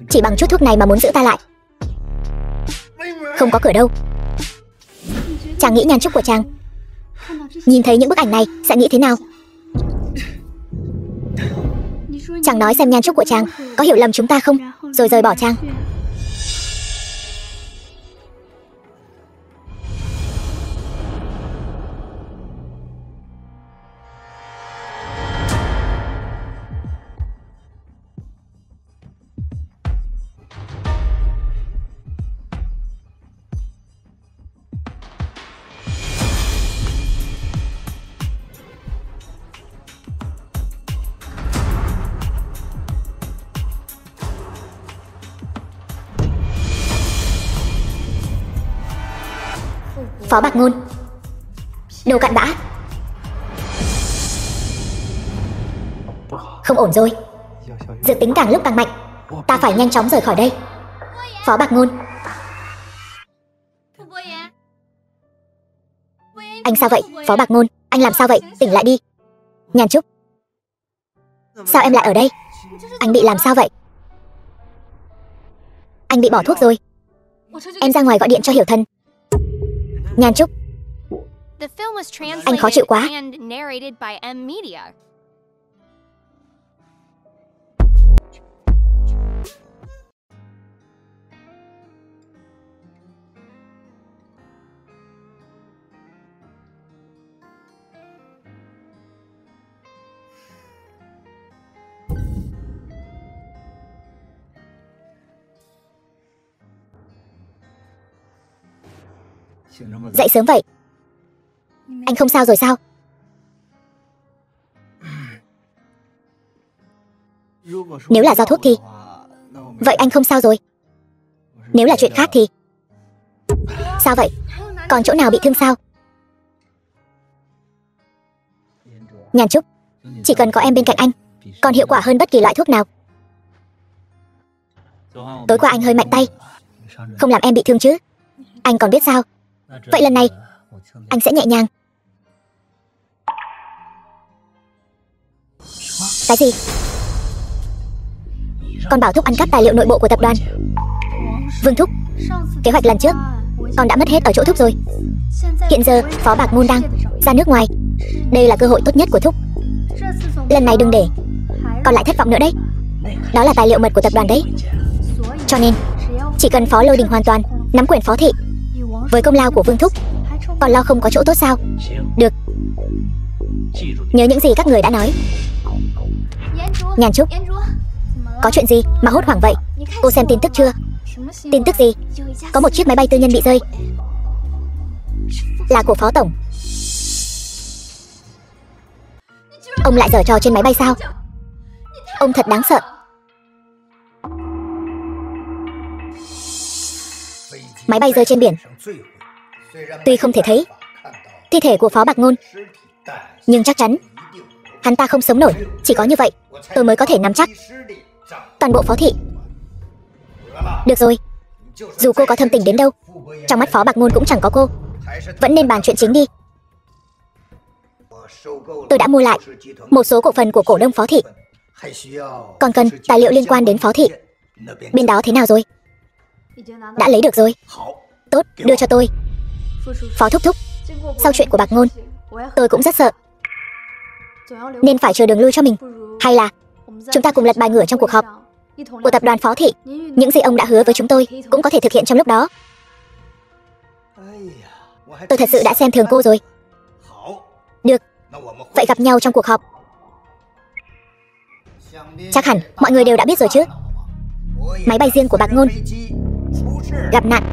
Chỉ bằng chút thuốc này mà muốn giữ ta lại, không có cửa đâu. Chàng nghĩ Nhan Trúc của chàng nhìn thấy những bức ảnh này sẽ nghĩ thế nào? Chàng nói xem Nhan Trúc của chàng có hiểu lầm chúng ta không, rồi rời bỏ chàng. Phó Bạc Ngôn, đồ cặn bã. Không ổn rồi. Dự tính càng lúc càng mạnh. Ta phải nhanh chóng rời khỏi đây. Phó Bạc Ngôn, anh sao vậy? Phó Bạc Ngôn, anh làm sao vậy? Tỉnh lại đi. Nhan Trúc, sao em lại ở đây? Anh bị làm sao vậy? Anh bị bỏ thuốc rồi. Em ra ngoài gọi điện cho Hiểu Thần. Nhan Trúc, anh khó chịu quá. Dậy sớm vậy. Anh không sao rồi sao? Nếu là do thuốc thì... Vậy anh không sao rồi. Nếu là chuyện khác thì... Sao vậy? Còn chỗ nào bị thương sao? Nhàn Trúc, chỉ cần có em bên cạnh anh, còn hiệu quả hơn bất kỳ loại thuốc nào. Tối qua anh hơi mạnh tay, không làm em bị thương chứ? Anh còn biết sao? Vậy lần này, anh sẽ nhẹ nhàng. Cái gì? Con bảo Thúc ăn cắp tài liệu nội bộ của tập đoàn. Vương Thúc, kế hoạch lần trước con đã mất hết ở chỗ Thúc rồi. Hiện giờ Phó Bạc Ngôn đang ra nước ngoài. Đây là cơ hội tốt nhất của Thúc. Lần này đừng để con lại thất vọng nữa đấy. Đó là tài liệu mật của tập đoàn đấy. Cho nên chỉ cần Phó Lôi Đình hoàn toàn nắm quyền phó thị, với công lao của Vương Thúc, còn lo không có chỗ tốt sao? Được. Nhớ những gì các người đã nói. Nhàn Trúc, có chuyện gì mà hốt hoảng vậy? Cô xem tin tức chưa? Tin tức gì? Có một chiếc máy bay tư nhân bị rơi. Là của Phó Tổng. Ông lại giở trò trên máy bay sao? Ông thật đáng sợ. Máy bay rơi trên biển. Tuy không thể thấy thi thể của Phó Bạc Ngôn, nhưng chắc chắn hắn ta không sống nổi. Chỉ có như vậy tôi mới có thể nắm chắc toàn bộ phó thị. Được rồi, dù cô có thâm tình đến đâu, trong mắt Phó Bạc Ngôn cũng chẳng có cô. Vẫn nên bàn chuyện chính đi. Tôi đã mua lại một số cổ phần của cổ đông phó thị, còn cần tài liệu liên quan đến phó thị. Bên đó thế nào rồi? Đã lấy được rồi. Tốt, đưa cho tôi. Phó Thúc Thúc, sau chuyện của Bạc Ngôn, tôi cũng rất sợ, nên phải chờ đường lui cho mình. Hay là chúng ta cùng lật bài ngửa trong cuộc họp của tập đoàn phó thị. Những gì ông đã hứa với chúng tôi cũng có thể thực hiện trong lúc đó. Tôi thật sự đã xem thường cô rồi. Được, vậy gặp nhau trong cuộc họp. Chắc hẳn mọi người đều đã biết rồi chứ. Máy bay riêng của Bạc Ngôn gặp nạn.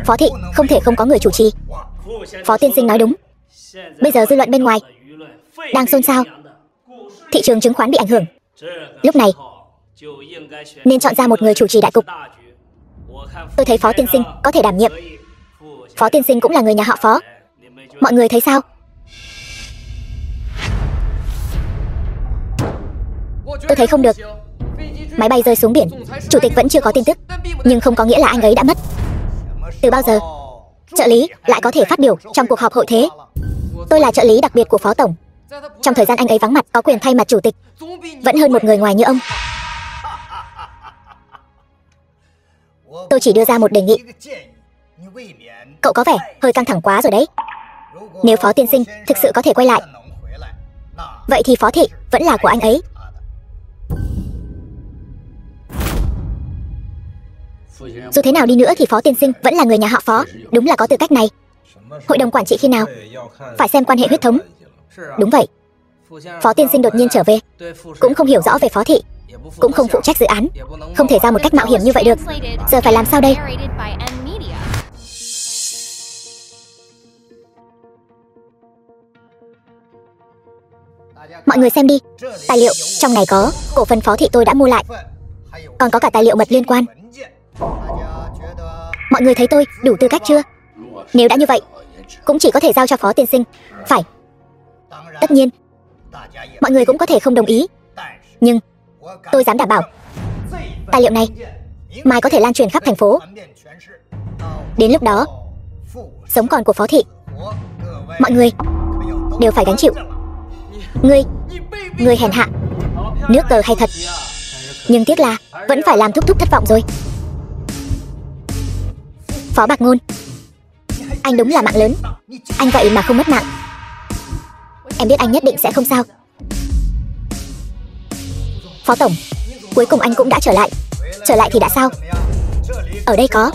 Phó thị không thể không có người chủ trì. Phó tiên sinh nói đúng. Bây giờ dư luận bên ngoài đang xôn xao, thị trường chứng khoán bị ảnh hưởng. Lúc này nên chọn ra một người chủ trì đại cục. Tôi thấy Phó tiên sinh có thể đảm nhiệm. Phó tiên sinh cũng là người nhà họ Phó. Mọi người thấy sao? Tôi thấy không được. Máy bay rơi xuống biển, chủ tịch vẫn chưa có tin tức, nhưng không có nghĩa là anh ấy đã mất. Từ bao giờ trợ lý lại có thể phát biểu trong cuộc họp hội thế? Tôi là trợ lý đặc biệt của Phó Tổng. Trong thời gian anh ấy vắng mặt, có quyền thay mặt chủ tịch vẫn hơn một người ngoài như ông. Tôi chỉ đưa ra một đề nghị. Cậu có vẻ hơi căng thẳng quá rồi đấy. Nếu Phó tiên sinh thực sự có thể quay lại, vậy thì phó thị vẫn là của anh ấy. Dù thế nào đi nữa thì Phó tiên sinh vẫn là người nhà họ Phó. Đúng là có tư cách này. Hội đồng quản trị khi nào? Phải xem quan hệ huyết thống. Đúng vậy. Phó tiên sinh đột nhiên trở về, cũng không hiểu rõ về phó thị, cũng không phụ trách dự án, không thể ra một cách mạo hiểm như vậy được. Giờ phải làm sao đây? Mọi người xem đi. Tài liệu trong này có cổ phần phó thị tôi đã mua lại, còn có cả tài liệu mật liên quan. Mọi người thấy tôi đủ tư cách chưa? Nếu đã như vậy, cũng chỉ có thể giao cho Phó tiên sinh. Phải. Tất nhiên, mọi người cũng có thể không đồng ý, nhưng tôi dám đảm bảo tài liệu này mai có thể lan truyền khắp thành phố. Đến lúc đó, sống còn của phó thị, mọi người đều phải gánh chịu. Ngươi hèn hạ, nước cờ hay thật, nhưng tiếc là vẫn phải làm Thúc Thúc thất vọng rồi. Phó Bạc Ngôn, anh đúng là mạng lớn. Anh vậy mà không mất mạng. Em biết anh nhất định sẽ không sao. Phó Tổng, cuối cùng anh cũng đã trở lại. Trở lại thì đã sao? Ở đây có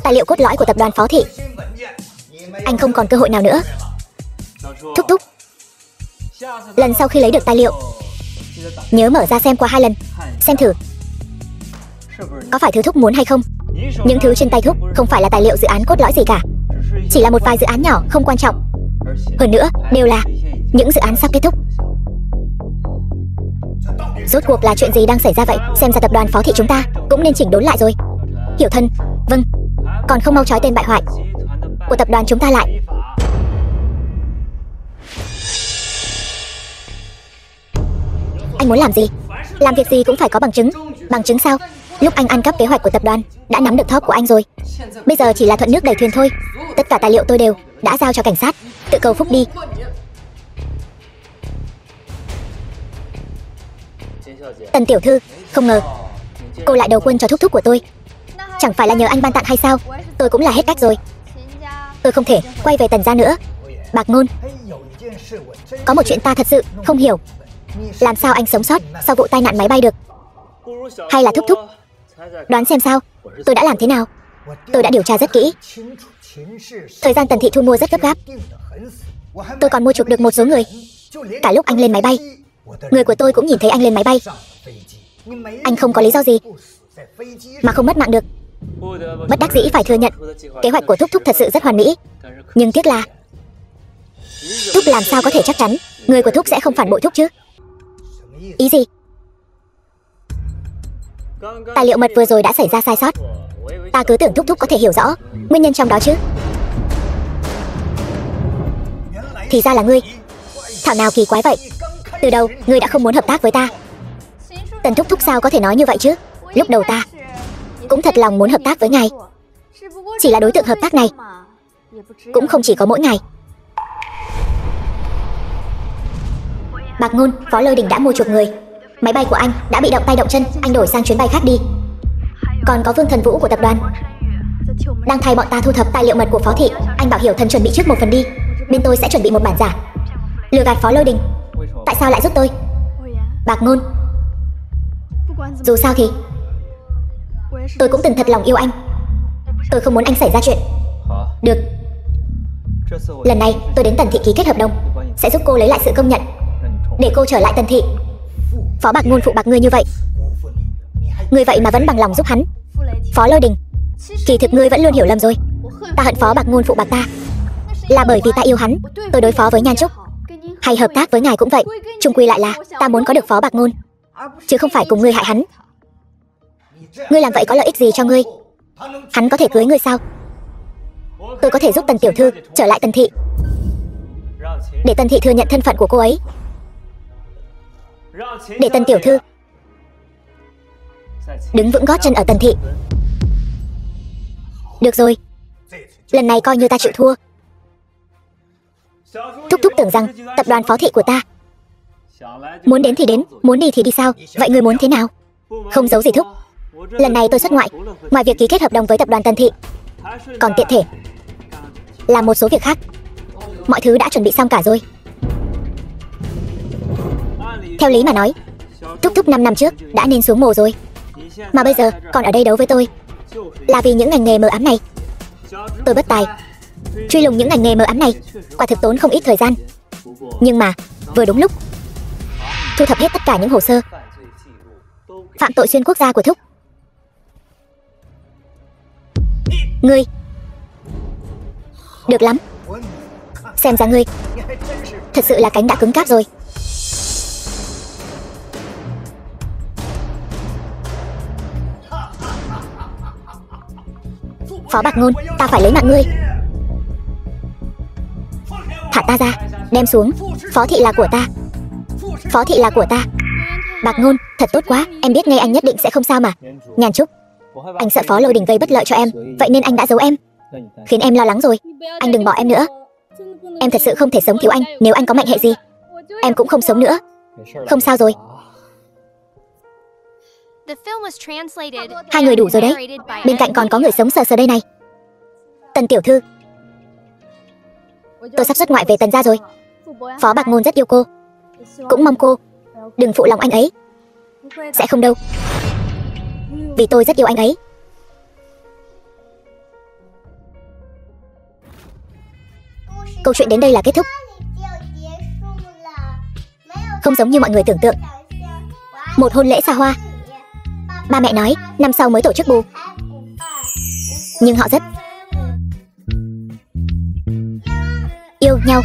tài liệu cốt lõi của tập đoàn Phó thị. Anh không còn cơ hội nào nữa. Thúc Thúc, lần sau khi lấy được tài liệu, nhớ mở ra xem qua 2 lần, xem thử có phải thứ Thúc muốn hay không. Những thứ trên tay Thúc không phải là tài liệu dự án cốt lõi gì cả, chỉ là một vài dự án nhỏ không quan trọng. Hơn nữa đều là những dự án sắp kết thúc. Rốt cuộc là chuyện gì đang xảy ra vậy? Xem ra tập đoàn Phó Thị chúng ta cũng nên chỉnh đốn lại rồi. Hiểu thân, vâng. Còn không mau trói tên bại hoại của tập đoàn chúng ta lại. Anh muốn làm gì? Làm việc gì cũng phải có bằng chứng. Bằng chứng sao? Lúc anh ăn cắp kế hoạch của tập đoàn, đã nắm được thóp của anh rồi. Bây giờ chỉ là thuận nước đẩy thuyền thôi. Tất cả tài liệu tôi đều đã giao cho cảnh sát. Tự cầu phúc đi. Tần tiểu thư, không ngờ cô lại đầu quân cho thúc thúc của tôi. Chẳng phải là nhờ anh ban tặng hay sao? Tôi cũng là hết cách rồi. Tôi không thể quay về Tần gia nữa. Bạc Ngôn, có một chuyện ta thật sự không hiểu. Làm sao anh sống sót sau vụ tai nạn máy bay được? Hay là thúc thúc đoán xem sao? Tôi đã làm thế nào? Tôi đã điều tra rất kỹ. Thời gian Tần thị thu mua rất gấp gáp. Tôi còn mua chuộc được một số người. Cả lúc anh lên máy bay, người của tôi cũng nhìn thấy anh lên máy bay. Anh không có lý do gì mà không mất mạng được. Bất đắc dĩ phải thừa nhận, kế hoạch của thúc thúc thật sự rất hoàn mỹ. Nhưng tiếc là thúc làm sao có thể chắc chắn người của thúc sẽ không phản bội thúc chứ? Ý gì? Tài liệu mật vừa rồi đã xảy ra sai sót. Ta cứ tưởng thúc thúc có thể hiểu rõ nguyên nhân trong đó chứ. Thì ra là ngươi. Thảo nào kỳ quái vậy. Từ đầu ngươi đã không muốn hợp tác với ta. Tần thúc thúc sao có thể nói như vậy chứ? Lúc đầu ta cũng thật lòng muốn hợp tác với ngài. Chỉ là đối tượng hợp tác này cũng không chỉ có mỗi ngài. Bạc Ngôn, Phó Lôi Đình đã mua chuộc người. Máy bay của anh đã bị động tay động chân, anh đổi sang chuyến bay khác đi. Còn có Vương Thần Vũ của tập đoàn đang thay bọn ta thu thập tài liệu mật của Phó Thị. Anh bảo Hiểu Thần chuẩn bị trước một phần đi. Bên tôi sẽ chuẩn bị một bản giả lừa gạt Phó Lôi Đình. Tại sao lại giúp tôi? Bạc Ngôn, dù sao thì tôi cũng từng thật lòng yêu anh. Tôi không muốn anh xảy ra chuyện. Được. Lần này tôi đến Tần thị ký kết hợp đồng, sẽ giúp cô lấy lại sự công nhận, để cô trở lại Tần thị. Phó Bạc Ngôn phụ bạc ngươi như vậy, ngươi vậy mà vẫn bằng lòng giúp hắn. Phó Lôi Đình, kỳ thực ngươi vẫn luôn hiểu lầm rồi. Ta hận Phó Bạc Ngôn phụ bạc ta là bởi vì ta yêu hắn. Tôi đối phó với Nhan Trúc hay hợp tác với ngài cũng vậy, chung quy lại là ta muốn có được Phó Bạc Ngôn, chứ không phải cùng ngươi hại hắn. Ngươi làm vậy có lợi ích gì cho ngươi? Hắn có thể cưới ngươi sao? Tôi có thể giúp Tần tiểu thư trở lại Tần thị, để Tần thị thừa nhận thân phận của cô ấy, để Tần tiểu thư đứng vững gót chân ở Tần thị. Được rồi, lần này coi như ta chịu thua. Thúc thúc tưởng rằng tập đoàn Phó Thị của ta muốn đến thì đến, muốn đi thì đi sao? Vậy người muốn thế nào? Không giấu gì thúc, lần này tôi xuất ngoại. Ngoài việc ký kết hợp đồng với tập đoàn Tần thị, còn tiện thể làm một số việc khác. Mọi thứ đã chuẩn bị xong cả rồi. Theo lý mà nói, thúc thúc 5 năm trước đã nên xuống mồ rồi, mà bây giờ còn ở đây đấu với tôi là vì những ngành nghề mờ ám này. Tôi bất tài truy lùng những ngành nghề mờ ám này, quả thực tốn không ít thời gian. Nhưng mà vừa đúng lúc thu thập hết tất cả những hồ sơ phạm tội xuyên quốc gia của thúc. Ngươi được lắm. Xem ra ngươi thật sự là cánh đã cứng cáp rồi. Phó Bạc Ngôn, ta phải lấy mạng ngươi. Thả ta ra, đem xuống. Phó Thị là của ta. Phó Thị là của ta. Bạc Ngôn, thật tốt quá. Em biết ngay anh nhất định sẽ không sao mà. Nhan Trúc, anh sợ Phó Lôi Đình gây bất lợi cho em, vậy nên anh đã giấu em, khiến em lo lắng rồi. Anh đừng bỏ em nữa. Em thật sự không thể sống thiếu anh. Nếu anh có mệnh hệ gì, em cũng không sống nữa. Không sao rồi. Hai người đủ rồi đấy. Bên cạnh còn có người sống sờ sờ đây này. Tần tiểu thư, tôi sắp xuất ngoại về Tần gia rồi. Phó Bạc Ngôn rất yêu cô, cũng mong cô đừng phụ lòng anh ấy. Sẽ không đâu, vì tôi rất yêu anh ấy. Câu chuyện đến đây là kết thúc. Không giống như mọi người tưởng tượng, một hôn lễ xa hoa. Ba mẹ nói năm sau mới tổ chức bù, nhưng họ rất yêu nhau.